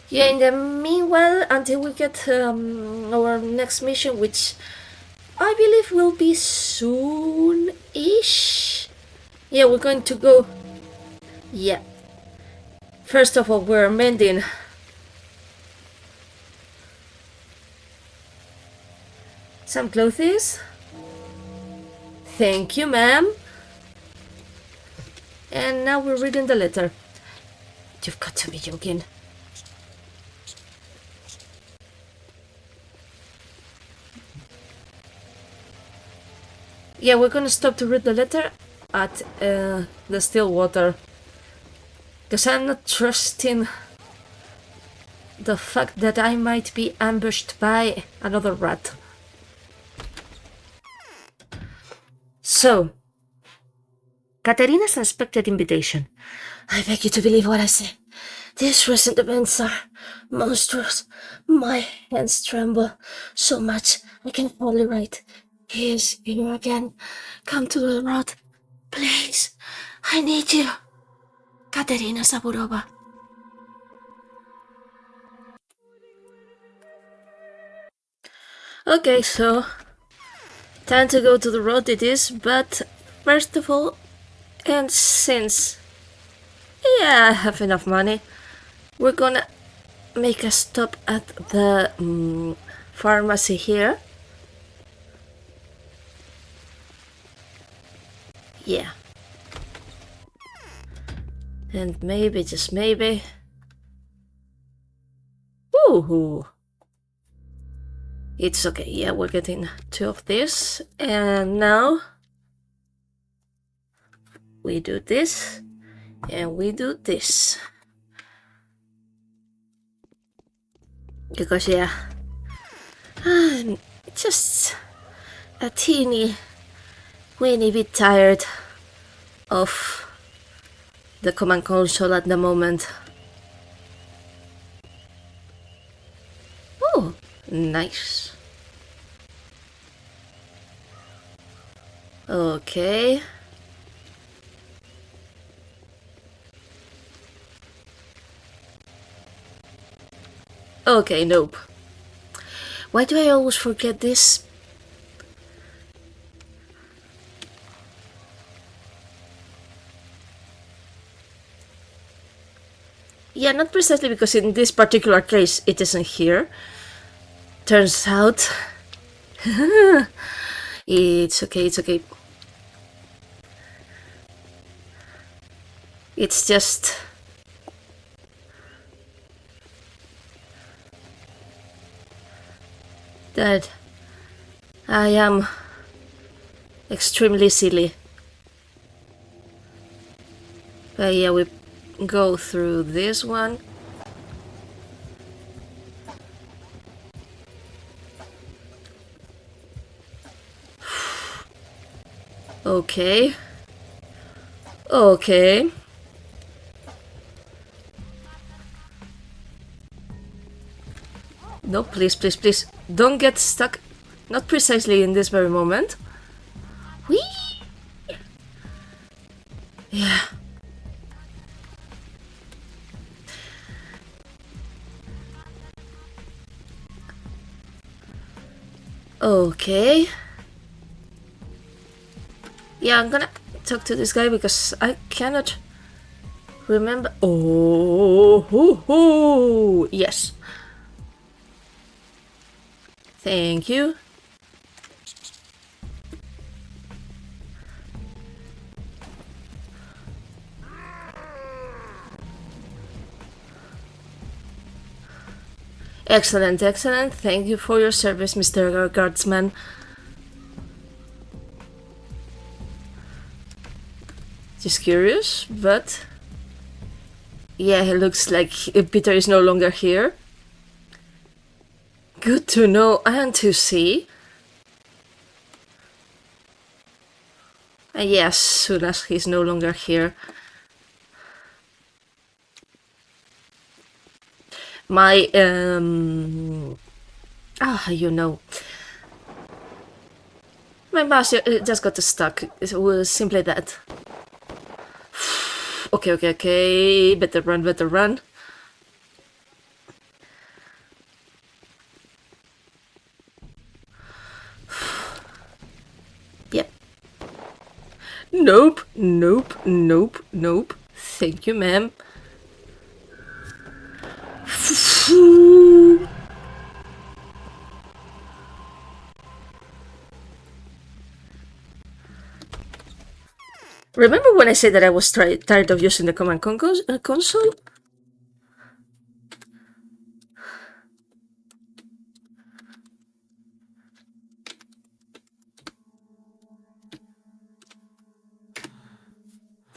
Speaker 1: Yeah, in the meanwhile, until we get our next mission, which I believe will be soon-ish. Yeah, we're going to go. Yeah. First of all, we're mending some clothes. Thank you, ma'am. And now we're reading the letter. You've got to be joking. Yeah, we're gonna stop to read the letter at the still water. Because I'm not trusting the fact that I might be ambushed by another rat. So, Katerina's unexpected invitation. I beg you to believe what I say. These recent events are monstrous. My hands tremble so much I can hardly write. He is here again. Come to the road. Please, I need you. Katerina Saburova. Okay, so time to go to the road it is, but first of all, and since I have enough money, we're gonna make a stop at the pharmacy here. Yeah. And maybe, just maybe... Woohoo! It's okay, yeah, we're getting 2 of this. And now... we do this. And we do this. Because, yeah... I'm just a weeny bit tired of the command console at the moment. Oh, nice. Okay. Okay, nope. Why do I always forget this? Yeah, not precisely because in this particular case it isn't here. Turns out... it's okay, it's okay. It's just... that I am extremely silly. But yeah, we go through this one. Okay. Okay. No, please, please, please. Don't get stuck. Not precisely in this very moment. Whee! Yeah. Okay. Yeah, I'm gonna talk to this guy because I cannot remember. Oh, hoo, hoo. Yes. Thank you. Excellent, excellent. Thank you for your service, Mr. Guardsman. Just curious, but... yeah, it looks like Peter is no longer here. Good to know and to see. And yes, soon as he's no longer here. My, you know. My mouse just got stuck. It was simply that. Okay, okay, okay. Better run, better run. Nope, nope, nope, nope. Thank you, ma'am. Remember when I said that I was tired of using the command console?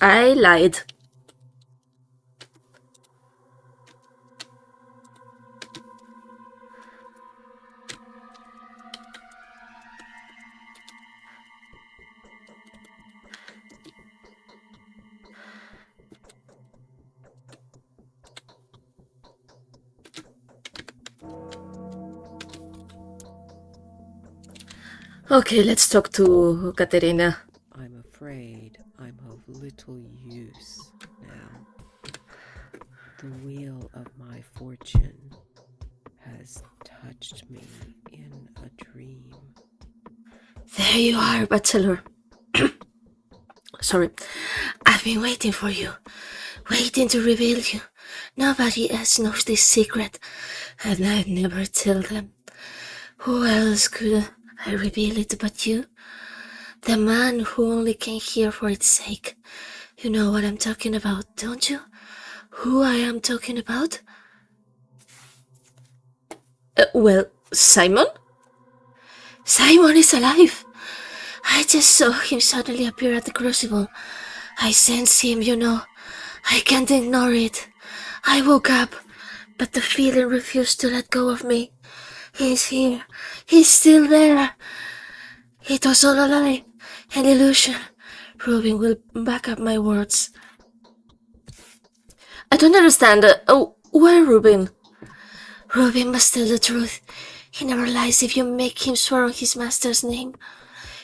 Speaker 1: I lied. Okay, let's talk to Katerina.
Speaker 2: I'm afraid I'm of little use now. The wheel of my fortune has touched me in a dream.
Speaker 1: There you are, Bachelor. Sorry. I've been waiting for you. Waiting to reveal you. Nobody else knows this secret, and I'd never tell them. Who else could I reveal it but you? The man who only came here for its sake. You know what I'm talking about, don't you? Who I am talking about? Well, Simon? Simon is alive! I just saw him suddenly appear at the crucible. I sense him, you know. I can't ignore it. I woke up, but the feeling refused to let go of me. He's here. He's still there. It was all a lie, an illusion. Rubin will back up my words. I don't understand. Why Rubin? Rubin must tell the truth. He never lies if you make him swear on his master's name.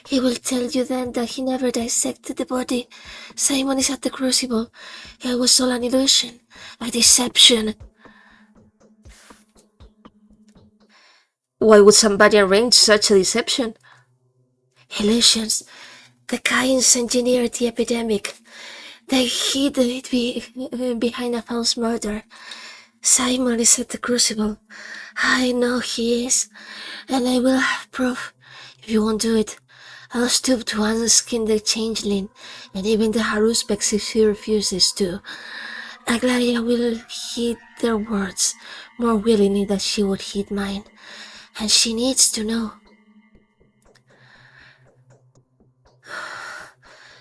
Speaker 1: He will tell you then that he never dissected the body. Simon is at the crucible. It was all an illusion, a deception. Why would somebody arrange such a deception? Illusions. The Cains engineered the epidemic. They hid it behind a false murder. Simon is at the crucible. I know he is, and I will have proof. If you won't do it, I'll stoop to unskin the changeling, and even the Haruspex if he refuses to. Aglaia will heed their words more willingly than she would heed mine, and she needs to know.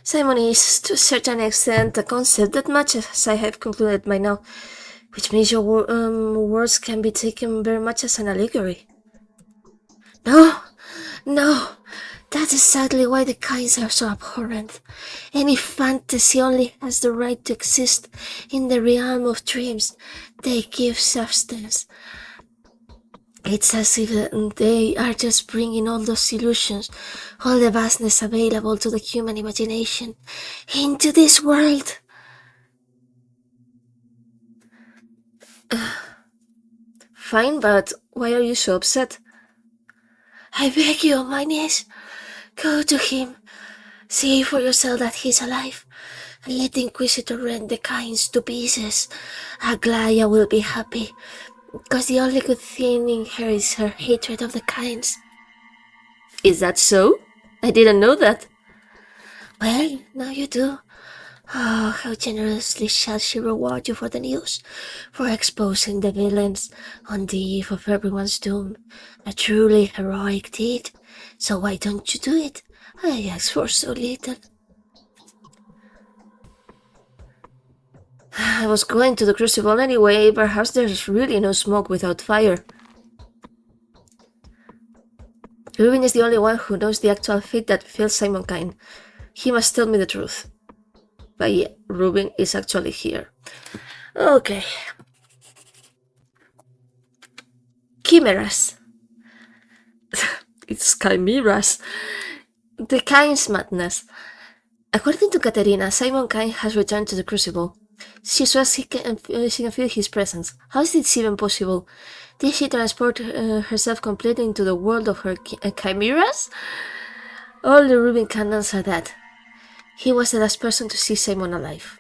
Speaker 1: Simon is, to a certain extent, a concept that much as I have concluded by now, which means your words can be taken very much as an allegory. No, that's exactly why the kinds are so abhorrent. Any fantasy only has the right to exist in the realm of dreams. They give substance. It's as if they are just bringing all those illusions, all the vastness available to the human imagination, into this world. Fine, but why are you so upset? I beg you on my knees, go to him, see for yourself that he's alive, and let the Inquisitor rend the Cains to pieces. Aglaia will be happy, because the only good thing in her is her hatred of the Cains. Is that so? I didn't know that. Well, now you do. Oh, how generously shall she reward you for the news, for exposing the villains on the eve of everyone's doom. A truly heroic deed. So why don't you do it? I ask for so little. I was going to the crucible anyway. Perhaps there's really no smoke without fire. Rubin is the only one who knows the actual fate that befell Simon Cain. He must tell me the truth. But yeah, Rubin is actually here. Okay. Chimeras. It's chimeras. The Cain's madness. According to Katerina, Simon Cain has returned to the crucible. She swears she can feel his presence. How is this even possible? Did she transport herself completely into the world of her chimeras? All the Rubin can answer that. He was the last person to see Simon alive.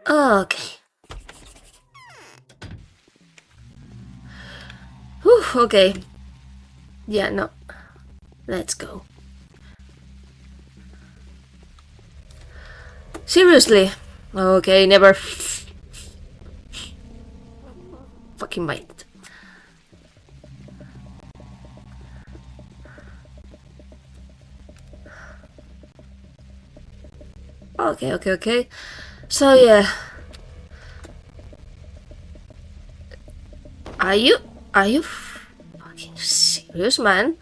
Speaker 1: Okay. Whew, okay. Yeah, no. Let's go. Seriously? Okay, never fucking mind. Okay. So yeah. Are you fucking serious, man?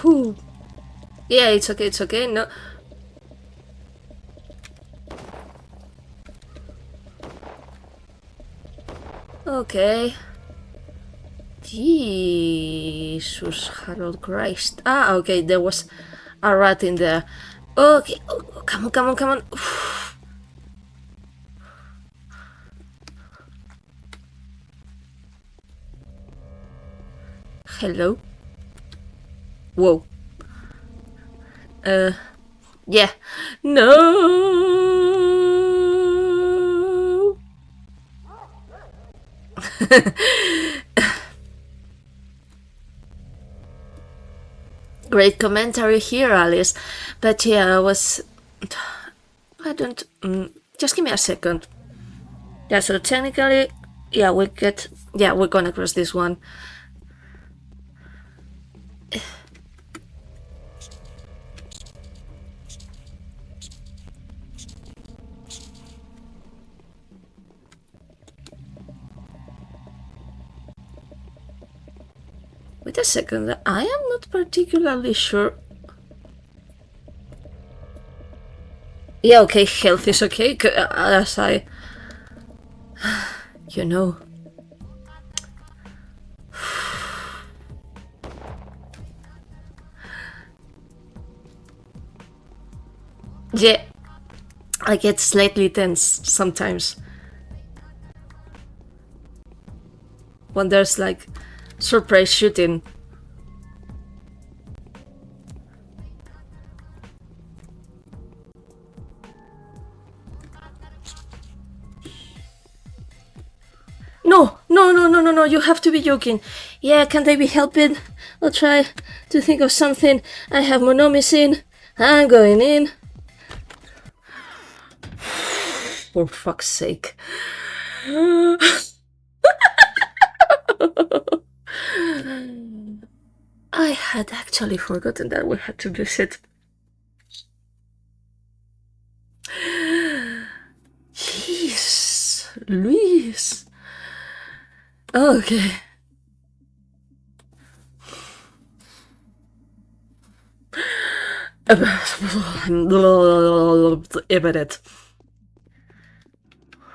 Speaker 1: Whew. Yeah, it's okay, no. Okay. Jesus, Harold Christ. Ah, okay, there was a rat in there. Okay, oh, come on. Hello? Whoa. Yeah. No! Great commentary here, Alys. But yeah, I don't... just give me a second. Yeah, so technically... Yeah, we're gonna cross this one. Wait a second, I am not particularly sure. Yeah, okay, health is okay, as I... You know... Yeah, I get slightly tense sometimes. When there's like surprise shooting. No, you have to be joking. Yeah, can't I be helped? I'll try to think of something. I have monomycin. I'm going in. For fuck's sake. I had actually forgotten that we had to visit. Jeez, Luis. Okay. Evident.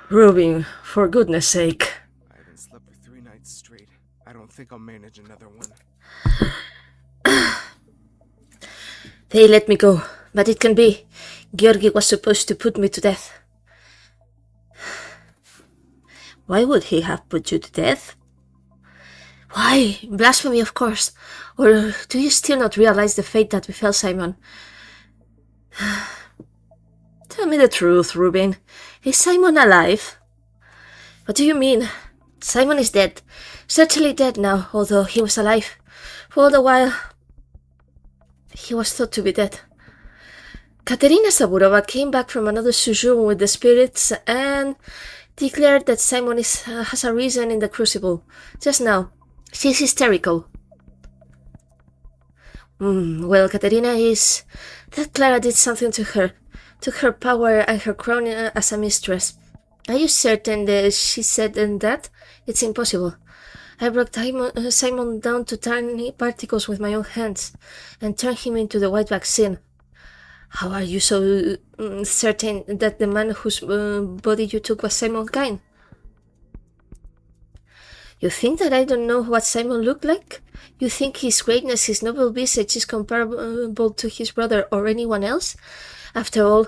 Speaker 1: Rubin, for goodness sake.
Speaker 5: I haven't slept for 3 nights straight. I don't think I'll manage another one.
Speaker 1: They let me go, but it can be. Georgi was supposed to put me to death. Why would he have put you to death? Why? Blasphemy, of course. Or do you still not realize the fate that befell Simon? Tell me the truth, Rubin. Is Simon alive? What do you mean? Simon is dead. Certainly dead now, although he was alive. For all the while, he was thought to be dead. Katerina Saburova came back from another sojourn with the spirits and declared that Simon has arisen in the crucible. Just now. She's hysterical. Well, Katerina is... That Clara did something to her. Took her power and her crown as a mistress. Are you certain that she said that? It's impossible. I broke Simon down to tiny particles with my own hands and turned him into the white vaccine. How are you so certain that the man whose body you took was Simon Kine? You think that I don't know what Simon looked like? You think his greatness, his noble visage is comparable to his brother or anyone else? After all,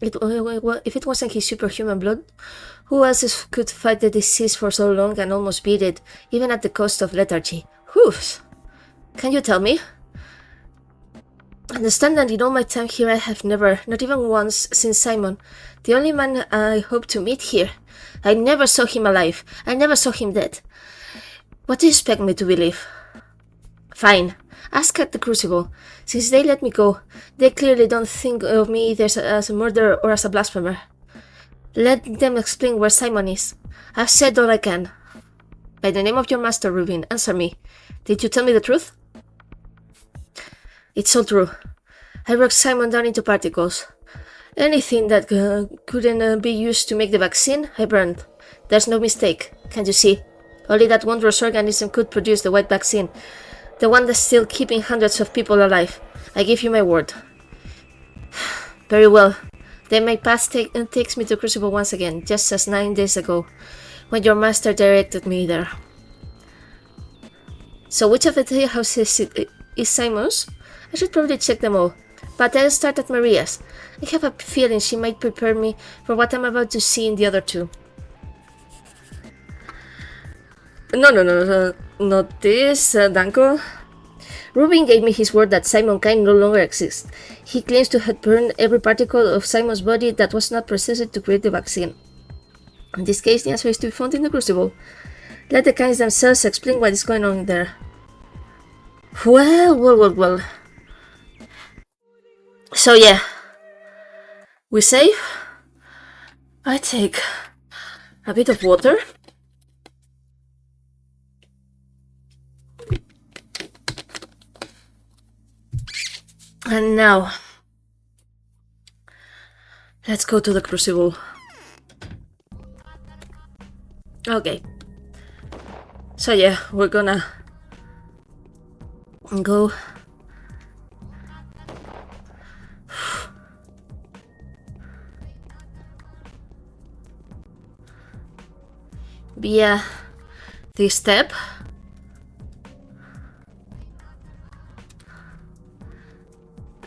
Speaker 1: if it wasn't his superhuman blood, who else could fight the disease for so long and almost beat it, even at the cost of lethargy? Whew! Can you tell me? Understand that in all my time here I have never, not even once, seen Simon, the only man I hope to meet here. I never saw him alive. I never saw him dead. What do you expect me to believe? Fine. Ask at the Crucible. Since they let me go, they clearly don't think of me either as a murderer or as a blasphemer. Let them explain where Simon is. I've said all I can. By the name of your master, Rubin, answer me. Did you tell me the truth? It's all true. I broke Simon down into particles. Anything that couldn't be used to make the vaccine, I burned. There's no mistake, can't you see? Only that wondrous organism could produce the white vaccine. The one that's still keeping hundreds of people alive. I give you my word. Very well. Then my past takes me to Crucible once again, just as 9 days ago, when your master directed me there. So which of the three houses is Simon's? I should probably check them all. But I'll start at Maria's. I have a feeling she might prepare me for what I'm about to see in the other two. No, not this, Danko. Rubin gave me his word that Simon Kind no longer exists. He claims to have burned every particle of Simon's body that was not processed to create the vaccine. In this case, the answer is to be found in the Crucible. Let the Kinds themselves explain what is going on there. Well. So yeah, we save. I take a bit of water. And now, let's go to the Crucible. Okay. So yeah, we're gonna go via this step.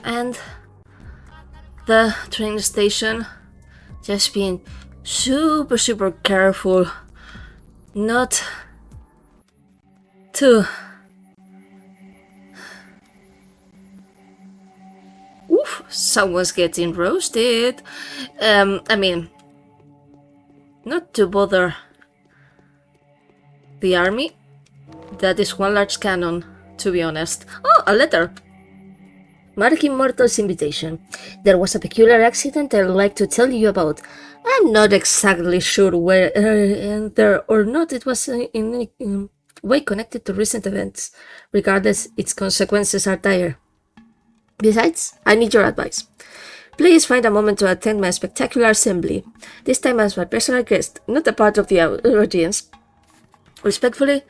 Speaker 1: And the train station, just being super careful not to someone's getting roasted. I mean, not to bother the army. That is one large cannon, to be honest. Oh, a letter. Mark Immortal's invitation. There was a peculiar accident I'd like to tell you about. I'm not exactly sure whether or not it was in any way connected to recent events. Regardless, its consequences are dire. Besides, I need your advice. Please find a moment to attend my spectacular assembly. This time as my personal guest, not a part of the audience. Respectfully,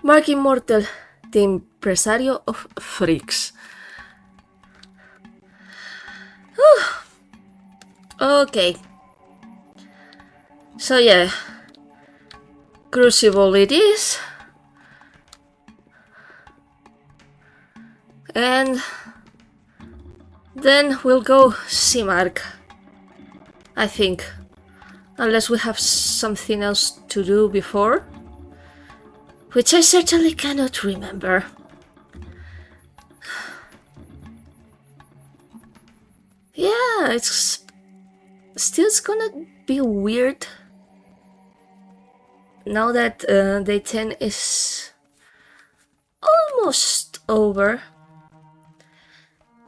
Speaker 1: Mark Immortal, the impresario of freaks. Okay. So yeah, Crucible it is. And then we'll go see Mark, I think. Unless we have something else to do before. Which I certainly cannot remember. Yeah, it's gonna be weird now that day 10 is almost over,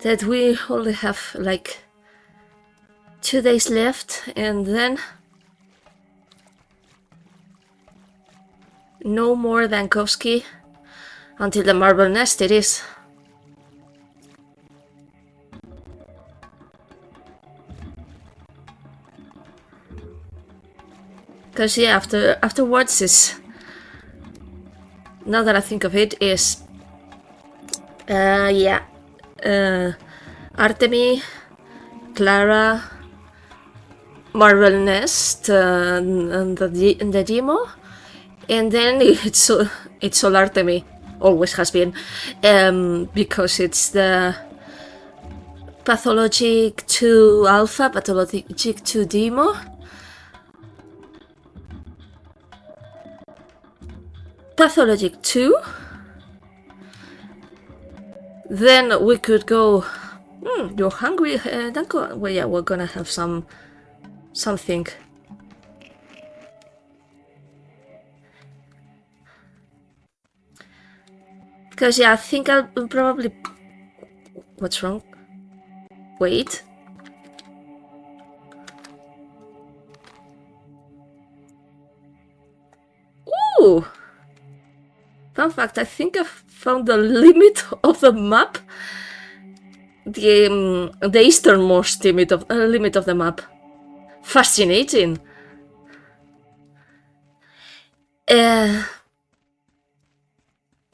Speaker 1: that we only have like 2 days left, and then no more Dankowski until the Marble Nest it is. Because yeah, afterwards is, now that I think of it, is Artemi, Clara, Marble Nest, and the demo, And then it's Solartemi, always has been, because it's the Pathologic 2 Alpha, Pathologic 2 Demo. Pathologic 2. Then we could go. You're hungry, Danko? Well, yeah, we're gonna have something. Because, yeah, I think I'll probably... What's wrong? Wait. Ooh! Fun fact, I think I've found the limit of the map. The easternmost limit of the map. Fascinating.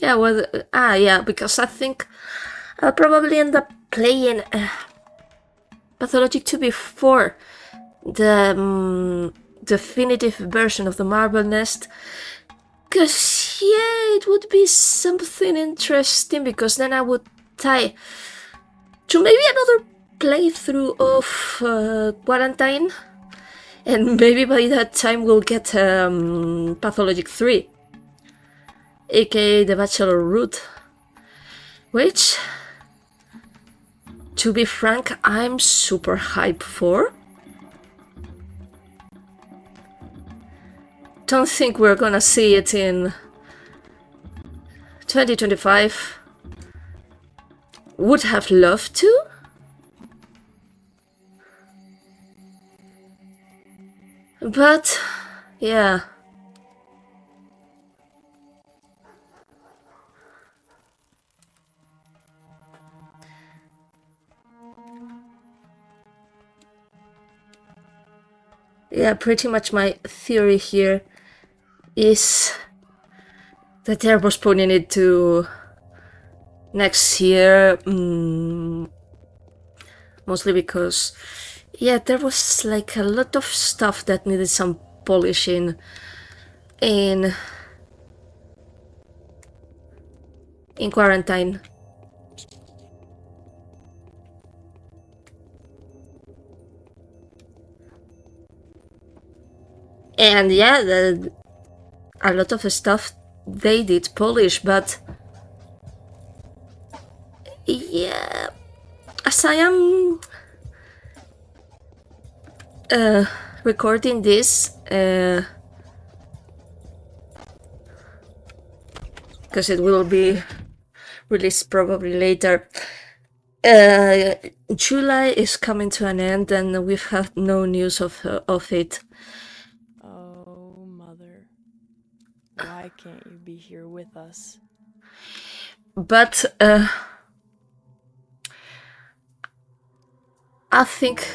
Speaker 1: Yeah, well, yeah, because I think I'll probably end up playing Pathologic 2 before the definitive version of the Marble Nest. Because, yeah, it would be something interesting, because then I would tie to maybe another playthrough of Quarantine. And maybe by that time we'll get Pathologic 3. aka the Bachelor Route. Which, to be frank, I'm super hyped for. Don't think we're gonna see it in 2025. Would have loved to. But, yeah. Yeah, pretty much my theory here is that they're postponing it to next year, mostly because, yeah, there was like a lot of stuff that needed some polishing in Quarantine. And yeah, a lot of the stuff they did polish, but yeah, as I am recording this, because it will be released probably later, July is coming to an end, and we've had no news of it.
Speaker 6: Oh, Mother. Why can't you be here with us?
Speaker 1: But I think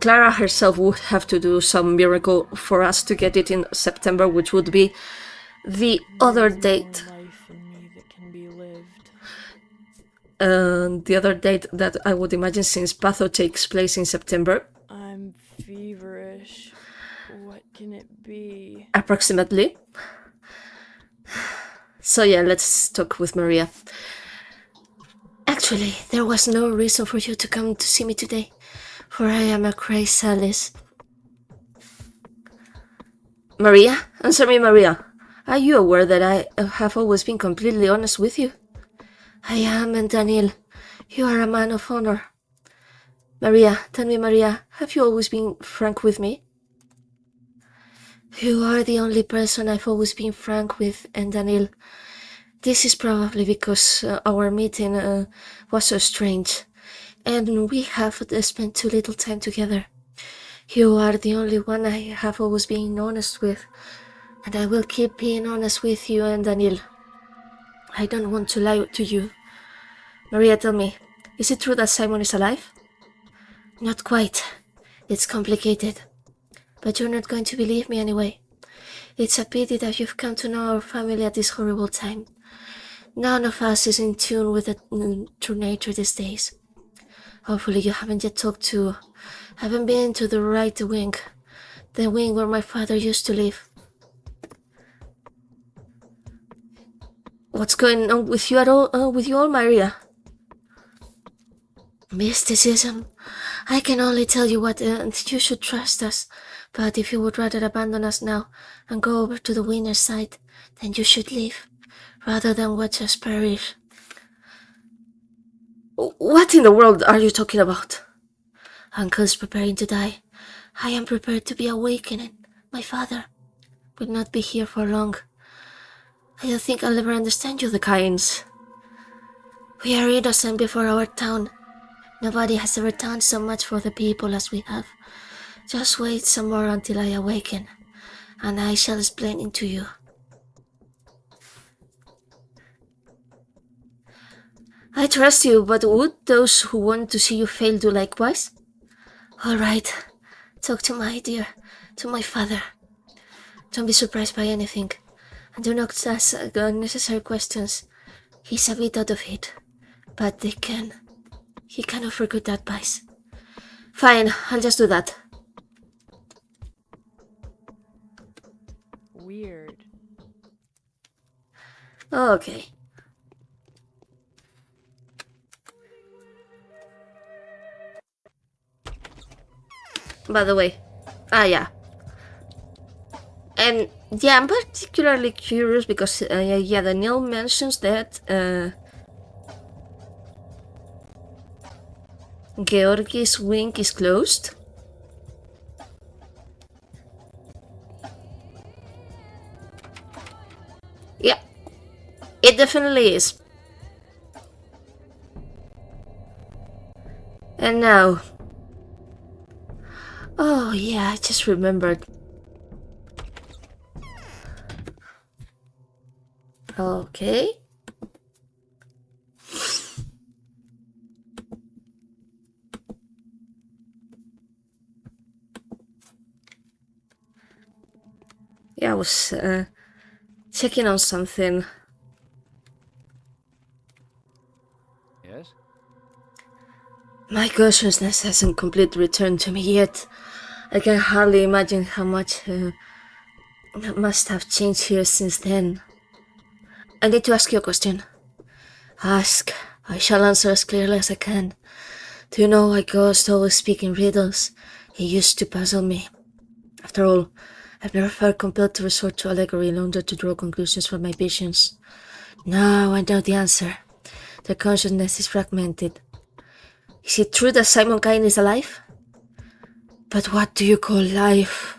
Speaker 1: Clara herself would have to do some miracle for us to get it in September, which would be the other date.
Speaker 6: Life in me that can be lived.
Speaker 1: The other date that I would imagine, since Patho takes place in September.
Speaker 6: I'm feverish. What can it be?
Speaker 1: Approximately. So yeah, let's talk with Maria. Actually, there was no reason for you to come to see me today, for I am a crazy Alys. Maria? Answer me, Maria. Are you aware that I have always been completely honest with you? I am, and Daniel, you are a man of honor. Maria, tell me, Maria, have you always been frank with me? You are the only person I've always been frank with, and Daniel, this is probably because our meeting was so strange, and we have spent too little time together. You are the only one I have always been honest with, and I will keep being honest with you, and Daniel. I don't want to lie to you. Maria, tell me, is it true that Simon is alive? Not quite. It's complicated. But you're not going to believe me anyway. It's a pity that you've come to know our family at this horrible time. None of us is in tune with the true nature these days. Hopefully you haven't been to the right wing, the wing where my father used to live. What's going on with you at all? With you all, Maria? Mysticism. I can only tell you what you should trust us. But if you would rather abandon us now and go over to the winner's side, then you should leave, rather than watch us perish. What in the world are you talking about? Uncle's preparing to die. I am prepared to be awakening. My father will not be here for long. I don't think I'll ever understand you, the Kynes. We are innocent before our town. Nobody has ever done so much for the people as we have. Just wait some more until I awaken, and I shall explain it to you. I trust you, but would those who want to see you fail do likewise? All right, talk to my dear, to my father. Don't be surprised by anything, and do not ask unnecessary questions. He's a bit out of it, but he can offer good advice. Fine, I'll just do that.
Speaker 6: Weird.
Speaker 1: Okay. By the way, yeah. And yeah, I'm particularly curious because Daniel mentions that Georgi's wing is closed. Yeah, it definitely is. And now, oh yeah, I just remembered. Okay. Yeah, I was checking on something.
Speaker 4: Yes?
Speaker 1: My consciousness hasn't completely returned to me yet. I can hardly imagine how much must have changed here since then. I need to ask you a question. Ask. I shall answer as clearly as I can. Do you know why ghosts always speak in riddles? It used to puzzle me. After all, I've never felt compelled to resort to allegory in order to draw conclusions from my visions. Now I know the answer. The consciousness is fragmented. Is it true that Simon Kine is alive? But what do you call life?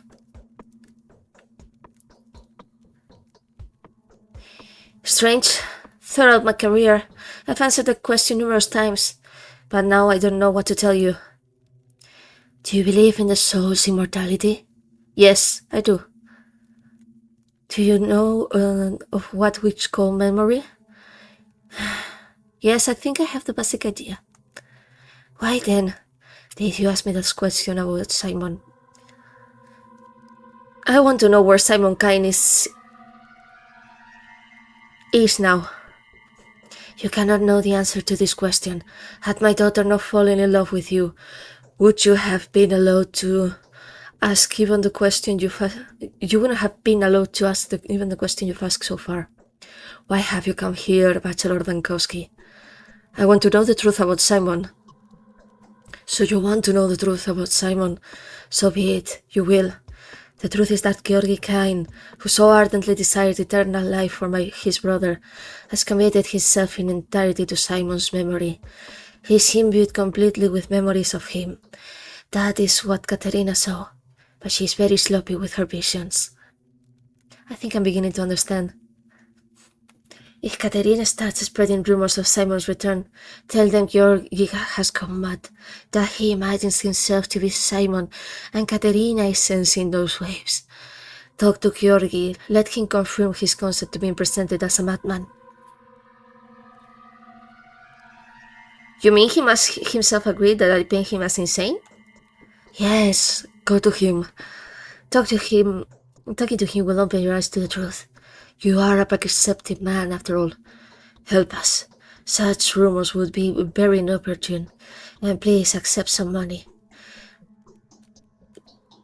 Speaker 1: Strange. Throughout my career, I've answered that question numerous times, but now I don't know what to tell you. Do you believe in the soul's immortality? Yes, I do. Do you know of what we call memory? Yes, I think I have the basic idea. Why then did you ask me this question about Simon? I want to know where Simon Kine is now. You cannot know the answer to this question. Had my daughter not fallen in love with you, would you have been allowed to ask even the question you wouldn't have been allowed to ask even the question you've asked so far. Why have you come here, Bachelor Dankowski? I want to know the truth about Simon. So you want to know the truth about Simon? So be it, you will. The truth is that Georgi Kine, who so ardently desired eternal life for his brother, has committed himself in entirety to Simon's memory. He is imbued completely with memories of him. That is what Katerina saw, but she is very sloppy with her visions. I think I'm beginning to understand. If Katerina starts spreading rumors of Simon's return, tell them Georgi has gone mad, that he imagines himself to be Simon, and Katerina is sensing those waves. Talk to Georgi, let him confirm his concept to being presented as a madman. You mean he must himself agree that I paint him as insane? Yes, go to him. Talking to him will open your eyes to the truth. You are a perceptive man, after all. Help us. Such rumors would be very inopportune, and please accept some money.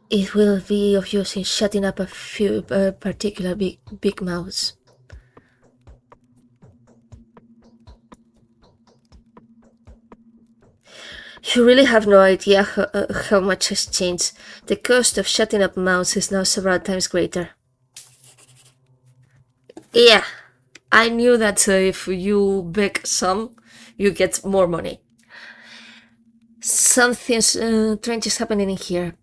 Speaker 1: It will be of use in shutting up a few particular big mouths. You really have no idea how much has changed. The cost of shutting up mouths is now several times greater. Yeah, I knew that if you beg some, you get more money. Something strange is happening in here.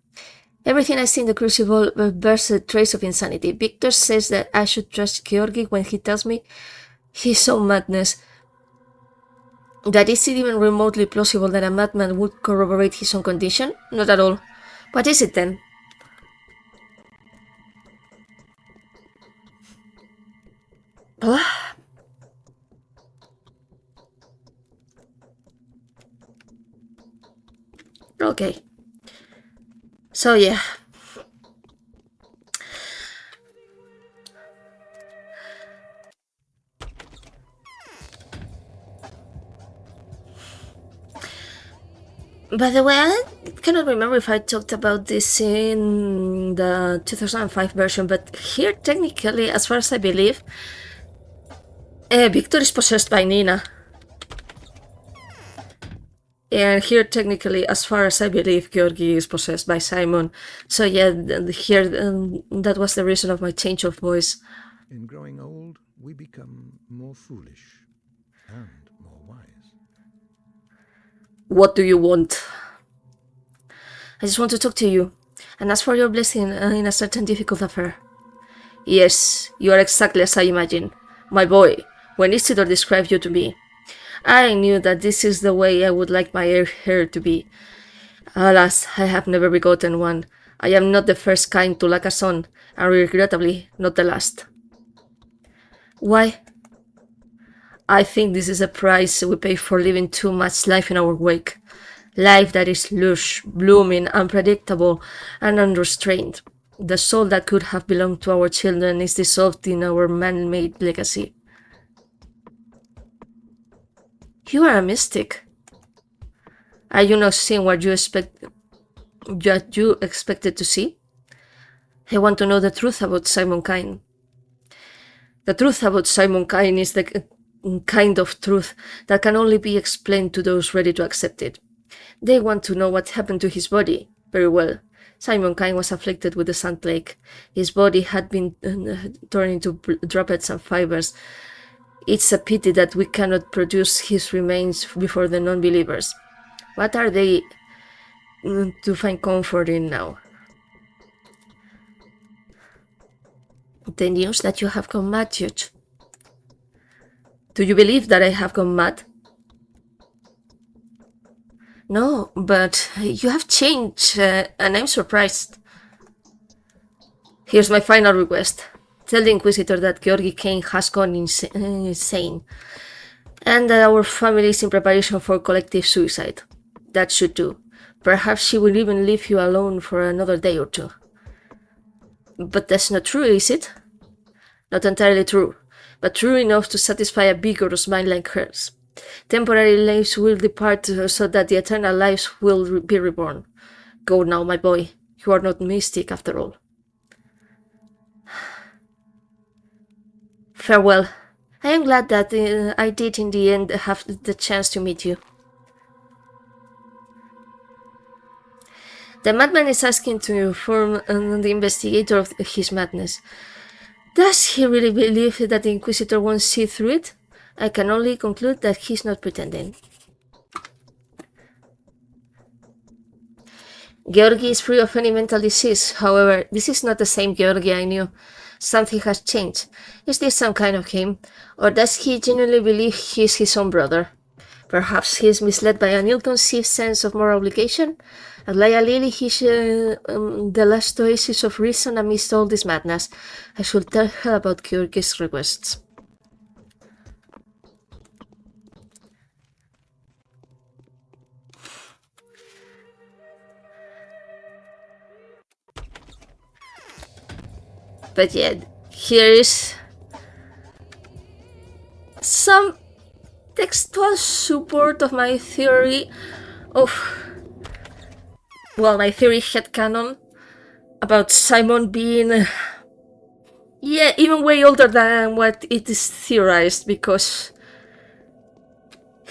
Speaker 1: Everything I see in the Crucible bears a trace of insanity. Victor says that I should trust Georgi when he tells me he saw madness. That is it even remotely plausible that a madman would corroborate his own condition? Not at all. What is it then? Okay. So yeah. By the way, I cannot remember if I talked about this in the 2005 version, but here technically, as far as I believe, Victor is possessed by Nina. And here technically, as far as I believe, Georgi is possessed by Simon. So yeah, here that was the reason of my change of voice.
Speaker 7: In growing old, we become more foolish and more wise.
Speaker 1: What do you want? I just want to talk to you and ask for your blessing in a certain difficult affair. Yes, you are exactly as I imagined. My boy, when Isidore described you to me, I knew that this is the way I would like my heir to be. Alas, I have never begotten one. I am not the first kind to lack a son, and regrettably not the last. Why? I think this is a price we pay for living too much life in our wake. Life that is lush, blooming, unpredictable, and unrestrained. The soul that could have belonged to our children is dissolved in our man-made legacy. You are a mystic. Are you not seeing what you expected to see? I want to know the truth about Simon Kine. The truth about Simon Kine is the kind of truth that can only be explained to those ready to accept it. They want to know what happened to his body. Very well. Simon Kine was afflicted with the sand plague. His body had been torn into droplets and fibers. It's a pity that we cannot produce his remains before the non-believers. What are they to find comfort in now? The news that you have gone mad, Judge. Do you believe that I have gone mad? No, but you have changed, and I'm surprised. Here's my final request. Tell the Inquisitor that Georgi Kane has gone insane, and that our family is in preparation for collective suicide. That should do. Perhaps she will even leave you alone for another day or two. But that's not true, is it? Not entirely true, but true enough to satisfy a vigorous mind like hers. Temporary lives will depart so that the eternal lives will be reborn. Go now, my boy. You are not mystic after all. Farewell. I am glad that I did in the end have the chance to meet you. The madman is asking to inform the investigator of his madness. Does he really believe that the Inquisitor won't see through it? I can only conclude that he's not pretending. Georgi is free of any mental disease. However, this is not the same Georgi I knew. Something has changed. Is this some kind of game? Or does he genuinely believe he is his own brother? Perhaps he is misled by an ill-conceived sense of moral obligation? And like a lily, he's the last oasis of reason amidst all this madness. I should tell her about Georgi's requests. But yeah, here is some textual support of my theory of, well, my theory headcanon about Simon being, yeah, even way older than what it is theorized, because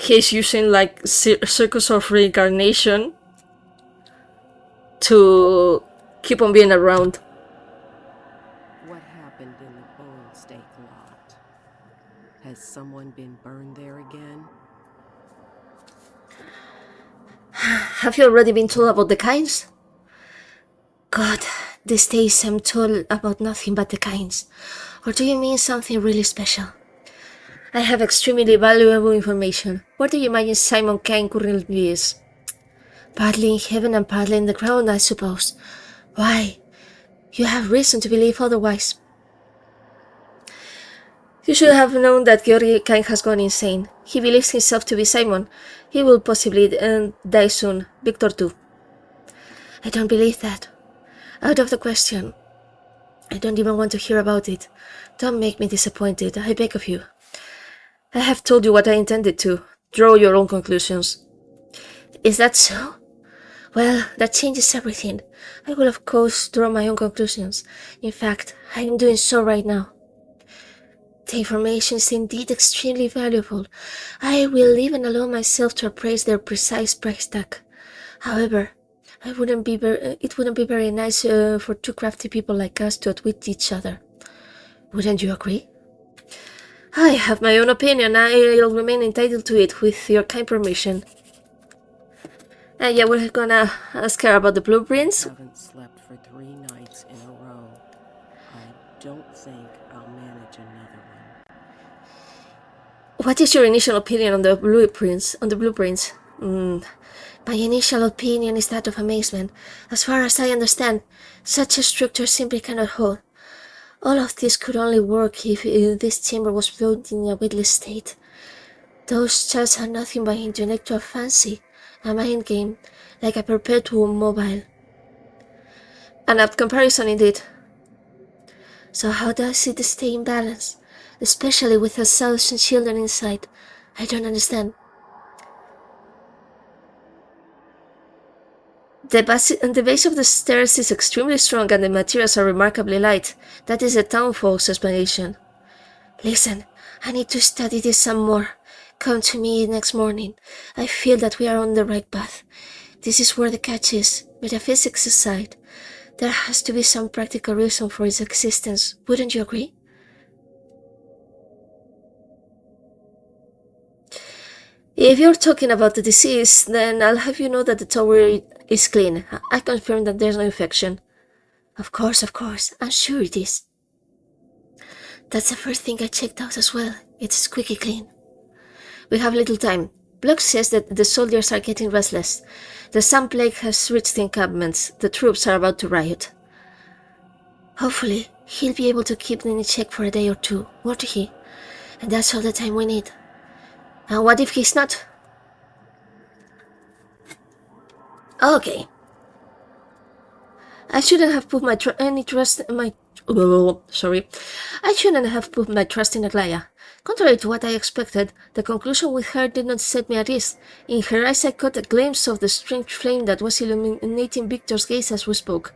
Speaker 1: he's using like circus of reincarnation to keep on being around.
Speaker 2: What happened in the bone steak lot? Has someone been burned there again?
Speaker 1: Have you already been told about the kinds? God, these days I'm told about nothing but the kinds. Or do you mean something really special? I have extremely valuable information. Where do you imagine Simon Kane currently is? Partly in heaven and partly in the ground, I suppose. Why? You have reason to believe otherwise. You should have known that Georgi Kane has gone insane. He believes himself to be Simon. He will possibly die soon. Victor too. I don't believe that. Out of the question. I don't even want to hear about it. Don't make me disappointed, I beg of you. I have told you what I intended to. Draw your own conclusions. Is that so? Well, that changes everything. I will of course draw my own conclusions. In fact, I am doing so right now. The information is indeed extremely valuable. I will even allow myself to appraise their precise price tag. However, it wouldn't be very nice for two crafty people like us to outwit each other. Wouldn't you agree? I have my own opinion. I'll remain entitled to it with your kind permission. Yeah, we're gonna ask her about the blueprints.
Speaker 2: I haven't slept for 3 nights in a row. I don't think I'll manage another one.
Speaker 1: What is your initial opinion on the blueprints? My initial opinion is that of amazement. As far as I understand, such a structure simply cannot hold. All of this could only work if this chamber was built in a weightless state. Those charts are nothing but intellectual fancy, a mind game, like a perpetual mobile. An apt comparison indeed. So how does it stay in balance, especially with 1,000 children inside? I don't understand. The base of the stairs is extremely strong and the materials are remarkably light. That is the townfolk's explanation. Listen, I need to study this some more. Come to me next morning. I feel that we are on the right path. This is where the catch is, metaphysics aside. There has to be some practical reason for its existence. Wouldn't you agree? If you're talking about the disease, then I'll have you know that the tower is clean. I confirm that there's no infection. Of course, I'm sure it is. That's the first thing I checked out as well. It's squeaky clean. We have little time. Block says that the soldiers are getting restless. The sun plague has reached the encampments. The troops are about to riot. Hopefully, he'll be able to keep them in check for a day or two, won't he? And that's all the time we need. And what if he's not? Okay. I shouldn't have put I shouldn't have put my trust in Aglaya. Contrary to what I expected, the conclusion with her did not set me at ease. In her eyes I caught a glimpse of the strange flame that was illuminating Victor's gaze as we spoke.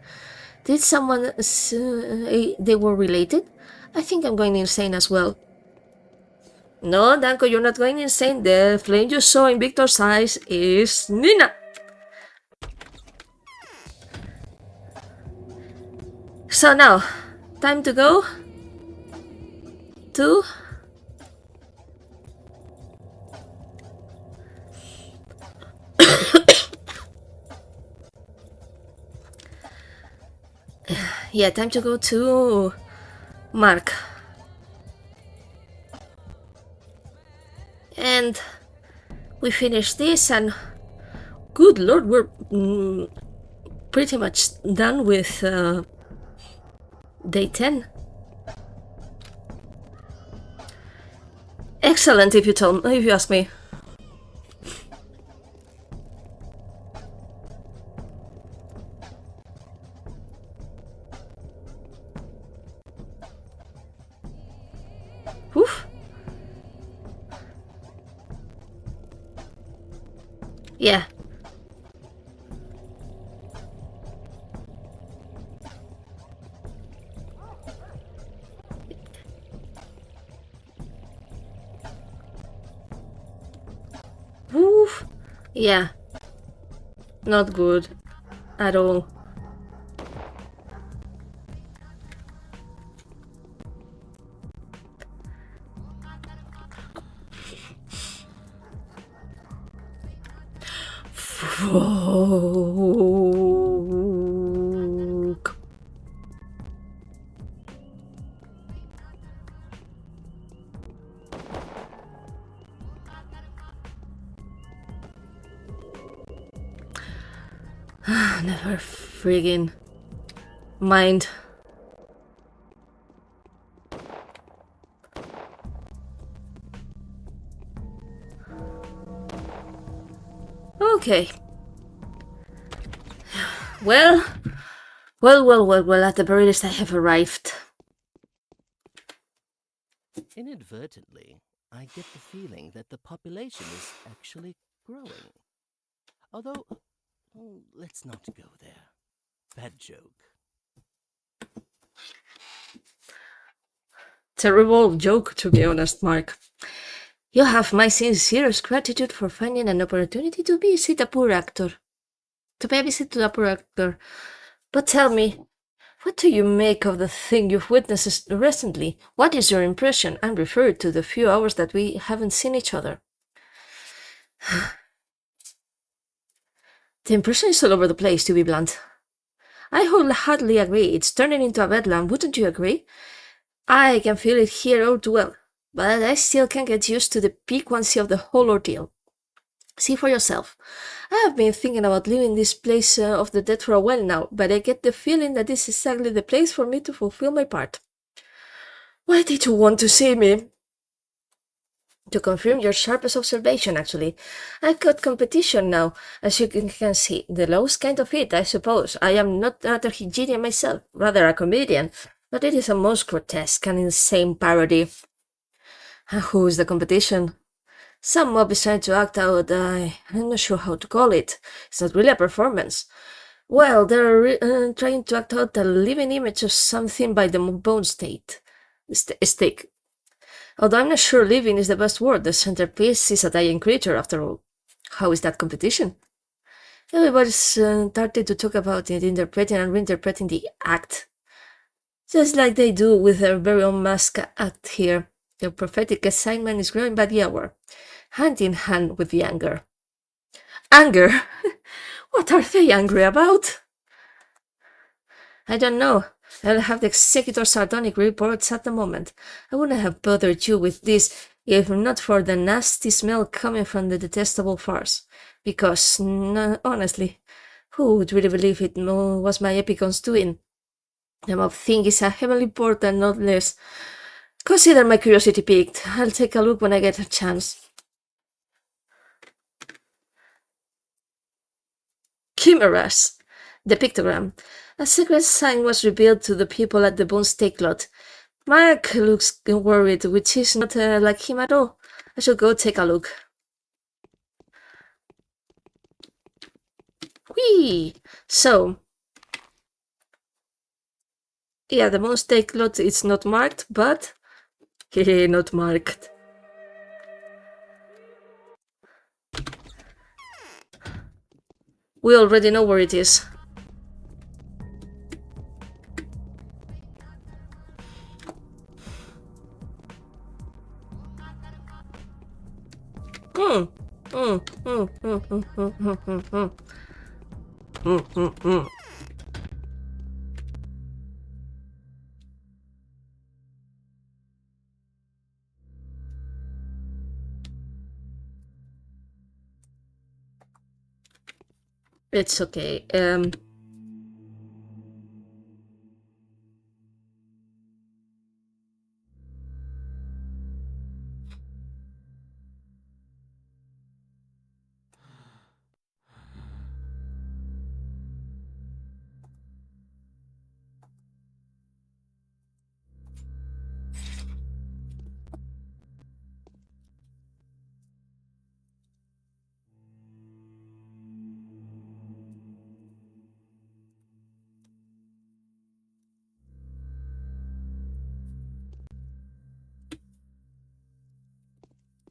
Speaker 1: Did someone say they were related? I think I'm going insane as well. No, Danko, you're not going insane. The flame you saw in Victor's eyes is Nina. So now, time to go to yeah, time to go to Mark. And we finish this and good lord, we're pretty much done with day 10. Excellent if you ask me. Oof. Yeah. Yeah, not good at all. Fuck. Never friggin' mind. Okay. Well, at the very least I have arrived.
Speaker 8: Inadvertently, I get the feeling that the population is actually growing. Although, let's not go there. Bad joke.
Speaker 1: Terrible joke, to be honest, Mark. You have my sincerest gratitude for finding an opportunity to visit a poor actor. To pay a visit to a poor actor. But tell me, what do you make of the thing you've witnessed recently? What is your impression? I'm referring to the few hours that we haven't seen each other. The impression is all over the place, to be blunt. I wholeheartedly agree. It's turning into a bedlam, wouldn't you agree? I can feel it here all too well, but I still can't get used to the piquancy of the whole ordeal. See for yourself. I have been thinking about leaving this place of the dead for a while now, but I get the feeling that this is exactly the place for me to fulfill my part. Why did you want to see me? To confirm your sharpest observation, actually. I've got competition now, as you can see. The lowest kind of it, I suppose. I am not a tragedian myself, rather a comedian, but it is a most grotesque and insane parody. And who is the competition? Some mob is trying to act out, I'm not sure how to call it. It's not really a performance. Well, they're trying to act out a living image of something by the bone stick. Although I'm not sure living is the best word, the centerpiece is a dying creature after all. How is that competition? Everybody's started to talk about it, interpreting and reinterpreting the act. Just like they do with their very own mask act here. Their prophetic assignment is growing by the hour, hand in hand with the anger. Anger? What are they angry about? I don't know. I'll have the executor's sardonic reports at the moment. I wouldn't have bothered you with this if not for the nasty smell coming from the detestable farce. Because, honestly, who would really believe it was my epicon's doing? The mob thing is a heavenly portent, not less. Consider my curiosity piqued. I'll take a look when I get a chance. Chimeras. The pictogram. A secret sign was revealed to the people at the Bone Steak Lot. Mark looks worried, which is not like him at all. I should go take a look. Whee! So, yeah, the Bone Steak Lot is not marked, but not marked. We already know where it is. It's okay.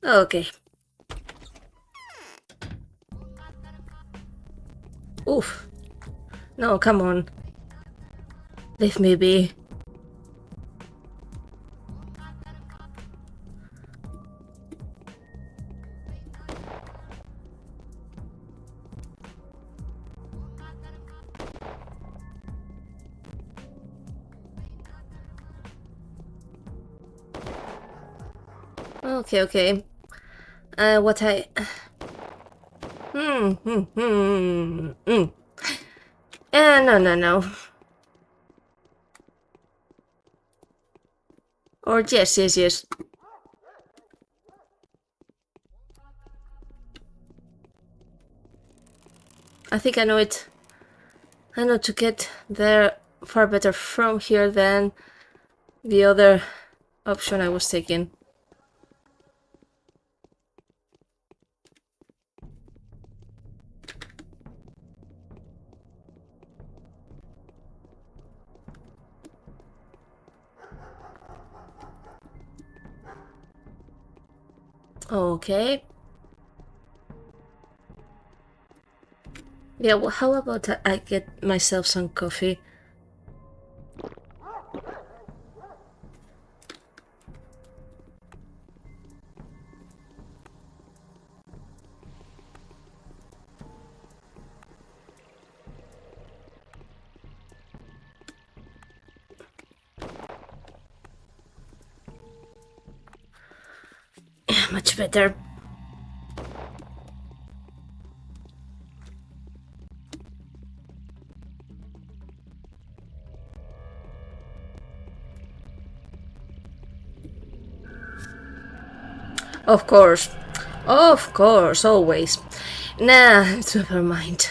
Speaker 1: Okay. Oof. No, come on. Leave me be. Okay, okay. What I... No. Or yes. I think I know it. I know to get there far better from here than the other option I was taking. Okay. Yeah, well, how about I get myself some coffee? Yeah, much better. Of course, always. Nah, never mind.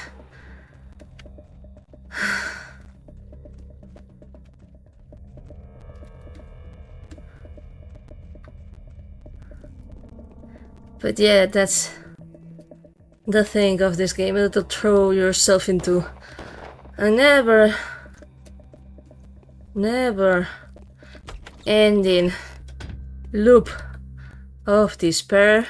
Speaker 1: But yeah, that's the thing of this game, to throw yourself into a never ending loop of despair.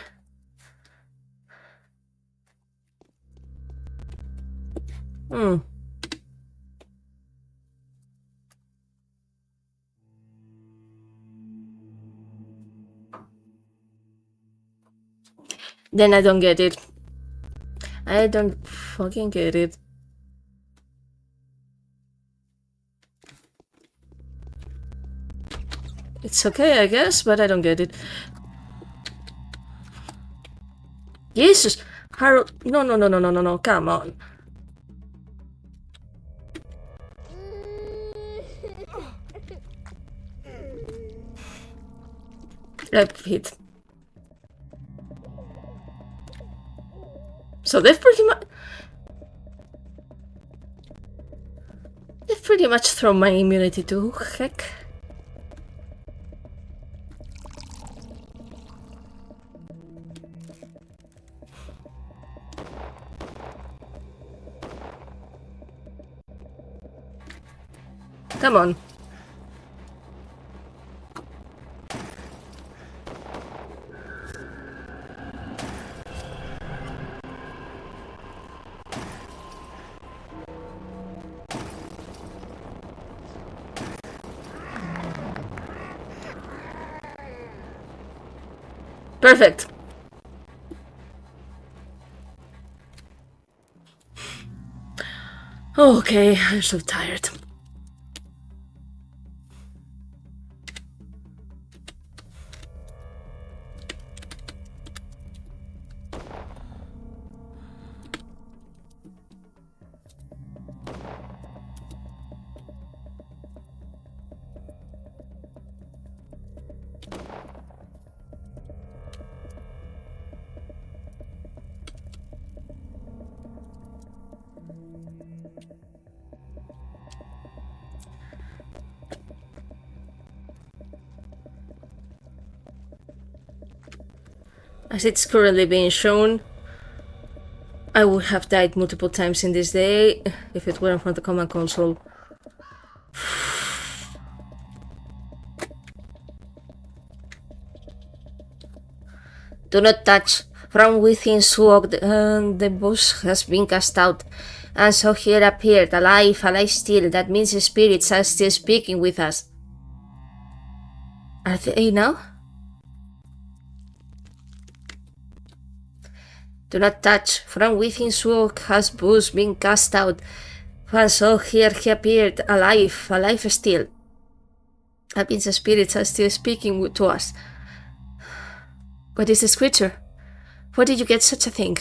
Speaker 1: Then I don't get it. I don't fucking get it. It's okay, I guess, but I don't get it. Jesus! Harold, no, come on. Hit. So they've pretty much thrown my immunity to heck. Come on. Perfect. Okay, I'm so tired. As it's currently being shown, I would have died multiple times in this day if it weren't for the command console. Do not touch. From within Suok, the boss has been cast out. And so he appeared, alive still. That means the spirits are still speaking with us. Are they now? Do not touch. From within smoke has booze been cast out. And so here he appeared, alive still. That means the spirits are still speaking to us. What is this creature? Where did you get such a thing?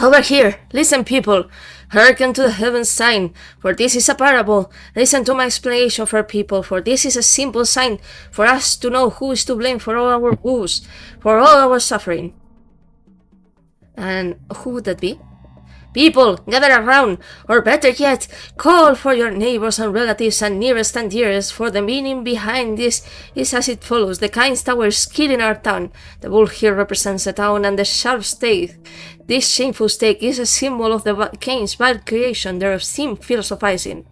Speaker 1: Over here! Listen, people! Hearken to the heaven's sign, for this is a parable. Listen to my explanation for people, for this is a simple sign for us to know who is to blame for all our woes, for all our suffering. And who would that be? People, gather around, or better yet, call for your neighbors and relatives and nearest and dearest, for the meaning behind this is as it follows. The Cain's Tower is killing our town. The bull here represents the town, and the sharp stake. This shameful stake is a symbol of the Cain's bad creation, their sin philosophizing.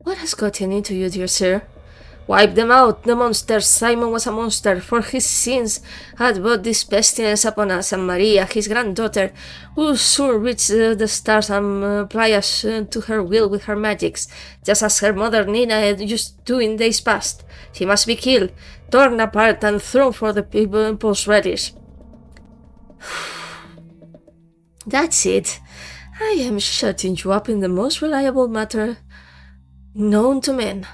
Speaker 1: What has gotten into you, dear sir? Wipe them out, the monsters. Simon was a monster, for his sins had brought this pestilence upon us, and Maria, his granddaughter, will soon reach the stars and apply us to her will with her magics, just as her mother Nina used to in days past. She must be killed, torn apart, and thrown for the people's relish. That's it. I am shutting you up in the most reliable matter known to men.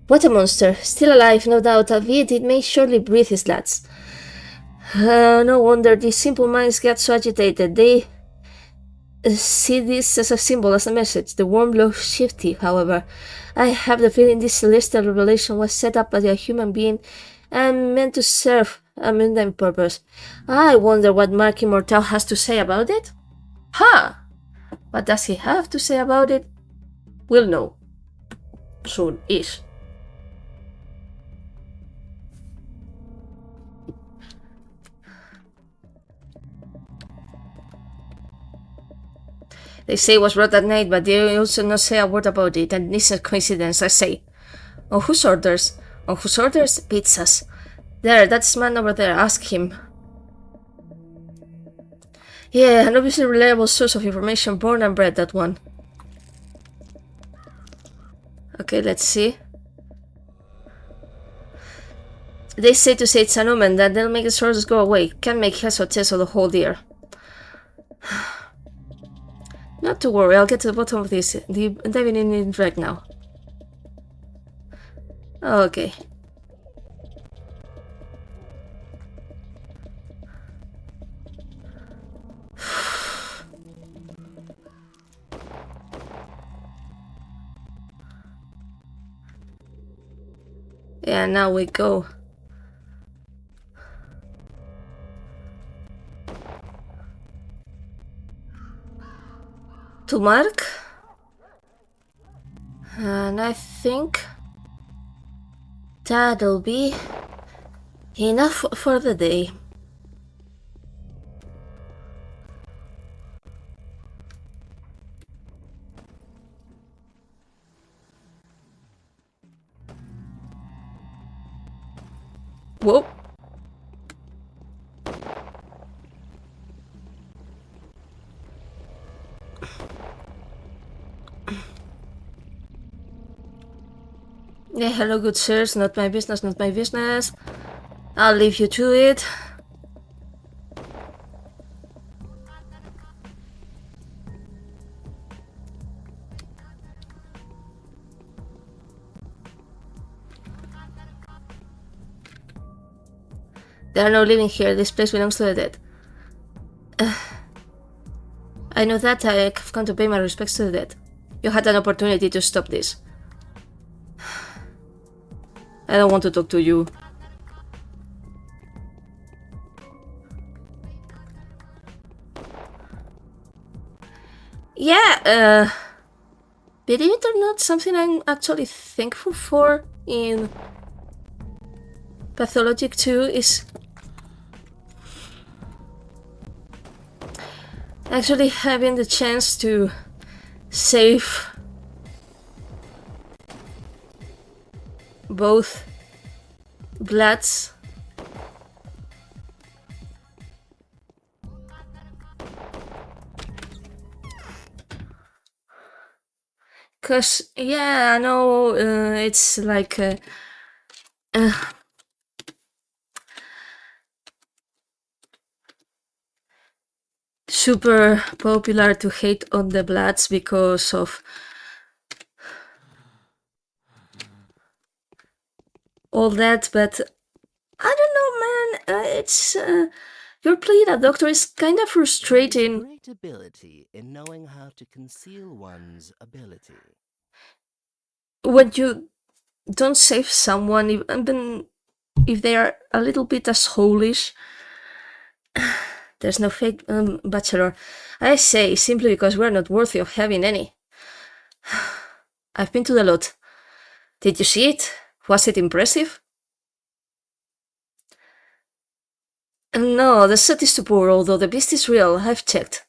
Speaker 1: What a monster! Still alive, no doubt, albeit it may surely breathe his lats. No wonder these simple minds get so agitated. They see this as a symbol, as a message. The worm looks shifty, however. I have the feeling this celestial revelation was set up by a human being and meant to serve a mundane purpose. I wonder what Mark Immortal has to say about it? Ha! What does he have to say about it? We'll know. Soon-ish. They say it was brought at night, but they also not say a word about it, and this is a coincidence, I say. On whose orders? On whose orders? Pizzas. There, that's man over there, ask him. Yeah, an obviously reliable source of information, born and bred, that one. Okay, let's see. They say to say it's an omen, that they'll make the sources go away. Can't make heads or tails of the whole deer. Not to worry, I'll get to the bottom of this. Diving in it right now. Okay. Yeah, now we go. To Mark, and I think that'll be enough for the day. Whoa. Yeah, hello good sirs, not my business, not my business. I'll leave you to it. There are no living here, this place belongs to the dead. I know that, I've come to pay my respects to the dead. You had an opportunity to stop this. I don't want to talk to you. Yeah, believe it or not, something I'm actually thankful for in Pathologic 2 is Actually, having the chance to save both Bloods. Cause yeah, I know it's like super popular to hate on the Bloods because of all that, but I don't know, man. It's your play that doctor is kind of
Speaker 8: There's
Speaker 1: frustrating.
Speaker 8: great ability in knowing how to conceal one's ability.
Speaker 1: When you don't save someone, even if they are a little bit assholish. There's no fake bachelor. I say simply because we're not worthy of having any. I've been to the lot. Did you see it? Was it impressive? No, the set is too poor, although the beast is real. I've checked.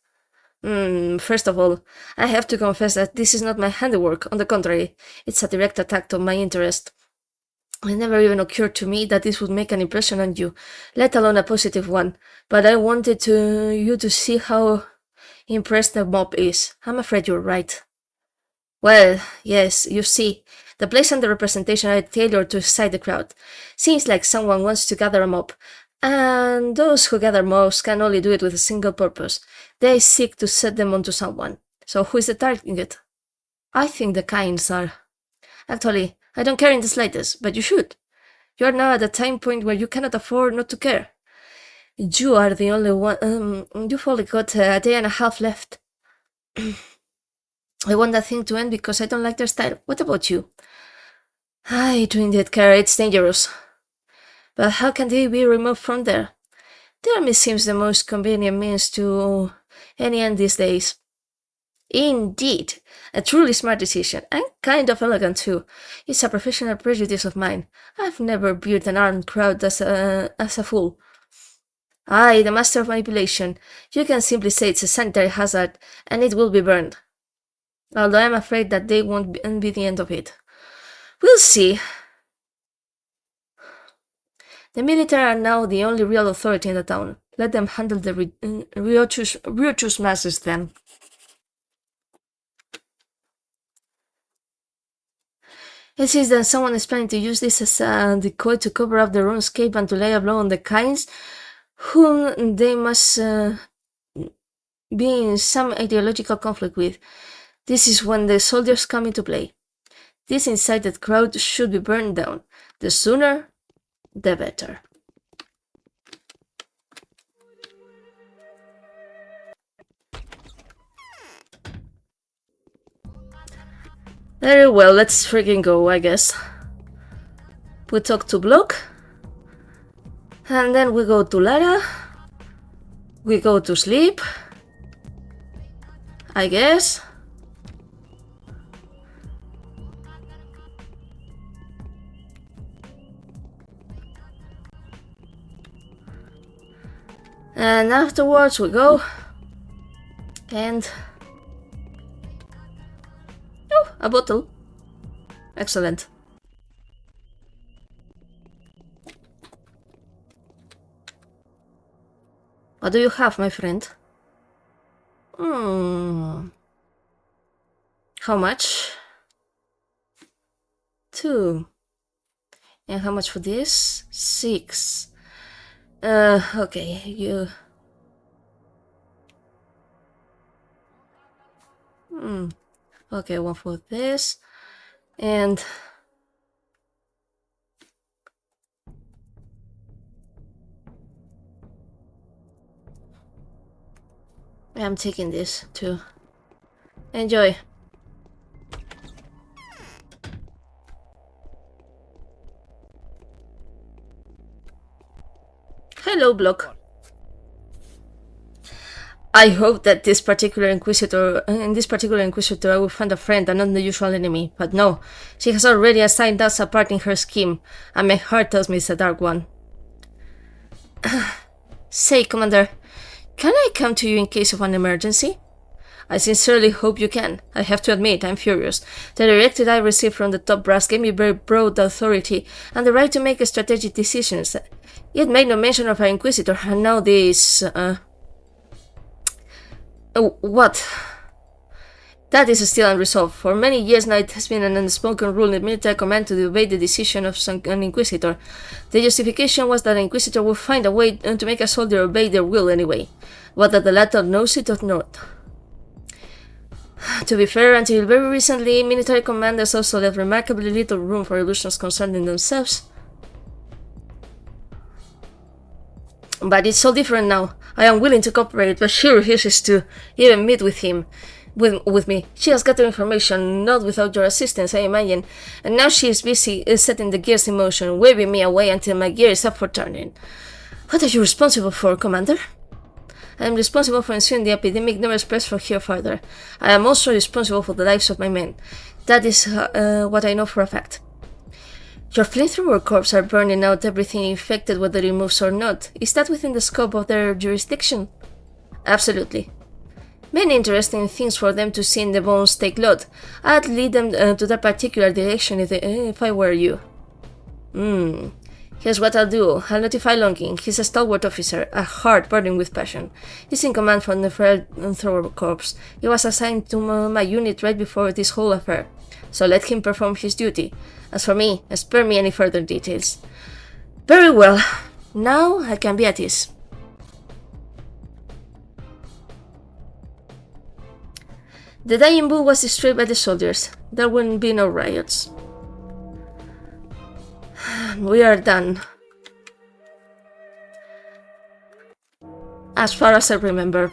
Speaker 1: First of all, I have to confess that this is not my handiwork. On the contrary, it's a direct attack on my interest. It never even occurred to me that this would make an impression on you, let alone a positive one. But I wanted you to see how impressed the mob is. I'm afraid you're right. Well, yes, you see, the place and the representation are tailored to excite the crowd. Seems like someone wants to gather a mob, and those who gather mobs can only do it with a single purpose. They seek to set them onto someone. So who is the target? I think the Kynes are. Actually, I don't care in the slightest, but you should. You are now at a time point where you cannot afford not to care. You are the only one. You've only got a day and a half left. I want that thing to end because I don't like their style. What about you? I do indeed care. It's dangerous. But how can they be removed from there? The army seems the most convenient means to any end these days. Indeed, a truly smart decision, and kind of elegant too. It's a professional prejudice of mine. I've never viewed an armed crowd as a fool. I, the master of manipulation. You can simply say it's a sanitary hazard, and it will be burned. Although I'm afraid that they won't be the end of it. We'll see. The military are now the only real authority in the town. Let them handle the riotous masses then. It seems that someone is planning to use this as a decoy to cover up the RuneScape and to lay a blow on the Kynes, whom they must be in some ideological conflict with. This is when the soldiers come into play. This incited crowd should be burned down. The sooner, the better. Very well, let's freaking go, I guess. We talk to Block. And then we go to Lara. We go to sleep. I guess. And afterwards we go. And... oh, a bottle. Excellent. What do you have, my friend? How much? 2. And how much for this? 6. Okay, you... okay, 1 for this. And... I'm taking this too. Enjoy. Hello, Block. I hope that in this particular Inquisitor, I will find a friend and not the usual enemy. But no, she has already assigned us a part in her scheme, and my heart tells me it's a dark one. Say, Commander, Can I come to you in case of an emergency? I sincerely hope you can. I have to admit, I'm furious. The directive I received from the top brass gave me very broad authority and the right to make strategic decisions. It made no mention of an inquisitor, and now this, what? That is still unresolved. For many years now it has been an unspoken rule in the military command to obey the decision of an inquisitor. The justification was that an inquisitor would find a way to make a soldier obey their will anyway, whether the latter knows it or not. To be fair, until very recently, military commanders also left remarkably little room for illusions concerning themselves. But it's so different now. I am willing to cooperate, but she refuses to even meet with him. With me. She has gathered information, not without your assistance, I imagine, and now she is busy setting the gears in motion, waving me away until my gear is up for turning. What are you responsible for, Commander? I am responsible for ensuring the epidemic never spreads from here further. I am also responsible for the lives of my men. That is what I know for a fact. Your flamethrower corps are burning out everything infected, whether it moves or not. Is that within the scope of their jurisdiction? Absolutely. Many interesting things for them to see in the bones take load. I'd lead them to that particular direction if I were you. Here's what I'll do. I'll notify Longing. He's a stalwart officer, a heart burning with passion. He's in command from the Flamethrower Corps. He was assigned to my unit right before this whole affair. So let him perform his duty. As for me, spare me any further details. Very well. Now I can be at ease. The dying bull was destroyed by the soldiers. There wouldn't be no riots. We are done. As far as I remember.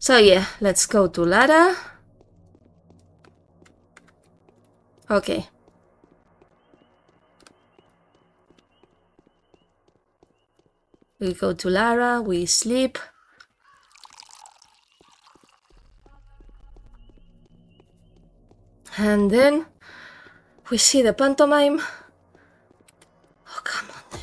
Speaker 1: So yeah, let's go to Lara. Okay. We go to Lara, we sleep. And then we see the pantomime. Oh, come on.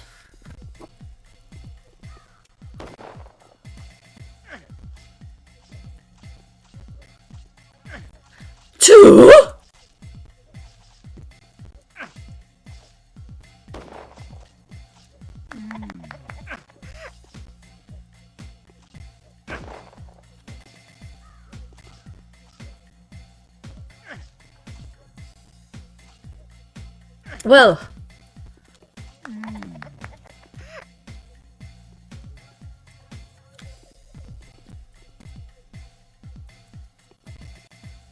Speaker 1: Two? Well,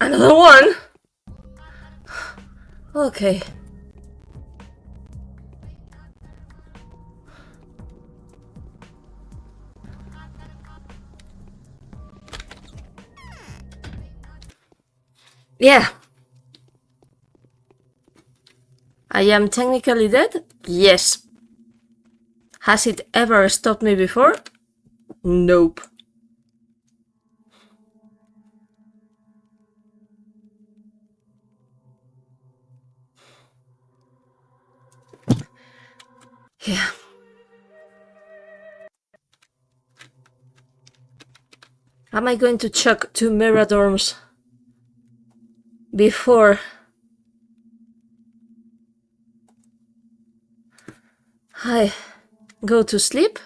Speaker 1: another one? Okay. Yeah. I am technically dead? Yes. Has it ever stopped me before? Nope. Yeah. Am I going to chuck 2 Miradorms before I go to sleep?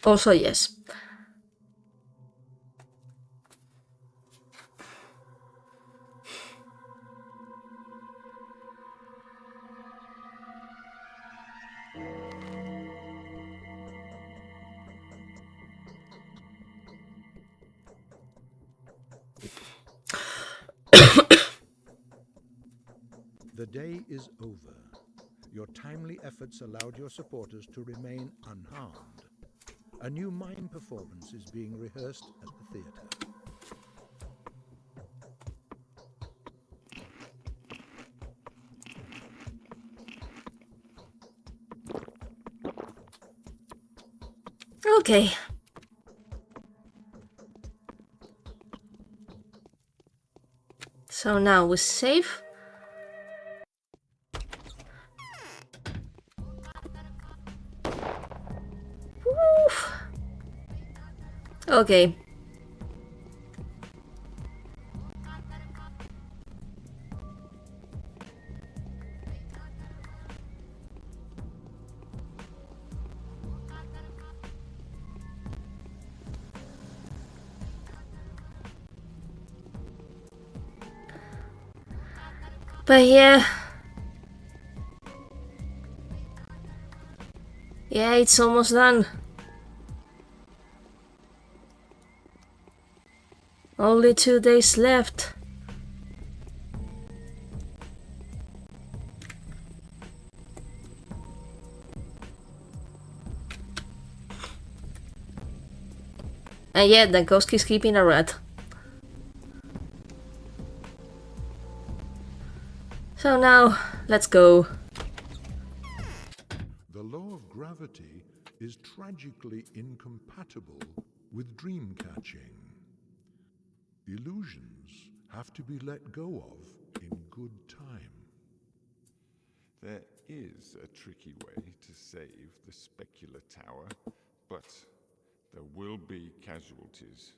Speaker 1: Also yes.
Speaker 7: The day is over. Your timely efforts allowed your supporters to remain unharmed. A new mime performance is being rehearsed at the theater.
Speaker 1: Okay. So now we save. Oof. Okay. But yeah. Yeah, it's almost done. Only 2 days left. And yeah, Dankowski's keeping a rat. So now, let's go.
Speaker 7: The law of gravity is tragically incompatible with dream catching. Illusions have to be let go of in good time.
Speaker 9: There is a tricky way to save the specular tower, but there will be casualties.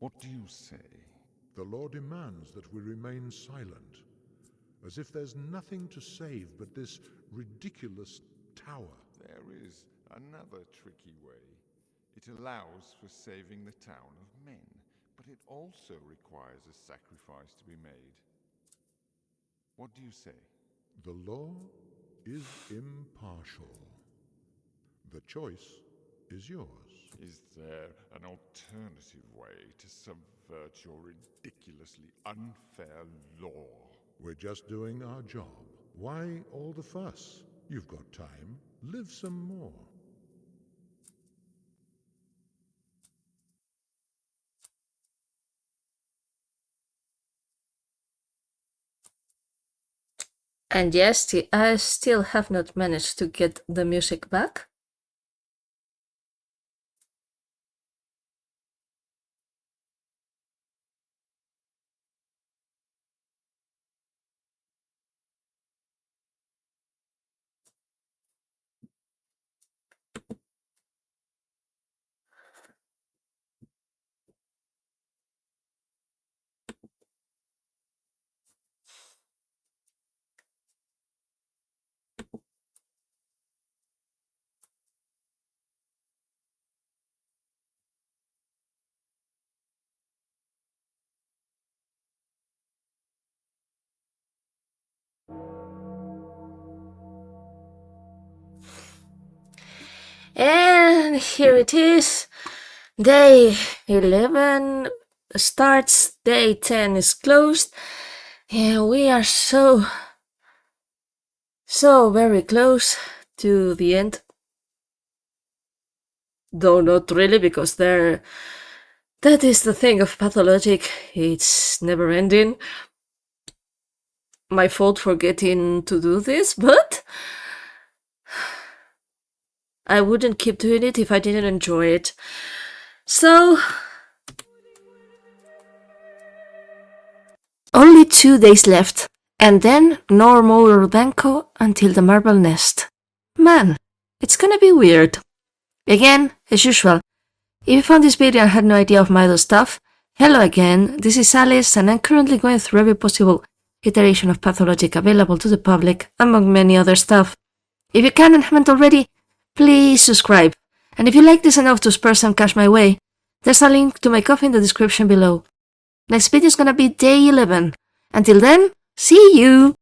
Speaker 9: What do you say?
Speaker 7: The law demands that we remain silent, as if there's nothing to save but this ridiculous tower.
Speaker 9: There is another tricky way. It allows for saving the town of men, but it also requires a sacrifice to be made. What do you say?
Speaker 7: The law is impartial. The choice is yours.
Speaker 9: Is there an alternative way to subvert your ridiculously unfair law?
Speaker 7: We're just doing our job. Why all the fuss? You've got time. Live some more.
Speaker 1: And yes, I still have not managed to get the music back. And here it is. Day 11 starts, day 10 is closed, and we are so very close to the end. Though not really, because that is the thing of Pathologic, it's never ending. My fault for getting to do this, but I wouldn't keep doing it if I didn't enjoy it. So, only 2 days left, and then no more Banco until the Marble Nest. Man, it's gonna be weird. Again, as usual, if you found this video and had no idea of my other stuff, hello again, this is Alys, and I'm currently going through every possible iteration of Pathologic available to the public, among many other stuff. If you can and haven't already, please subscribe. And if you like this enough to spur some cash my way, there's a link to my coffee in the description below. Next video is gonna be day 11. Until then, see you!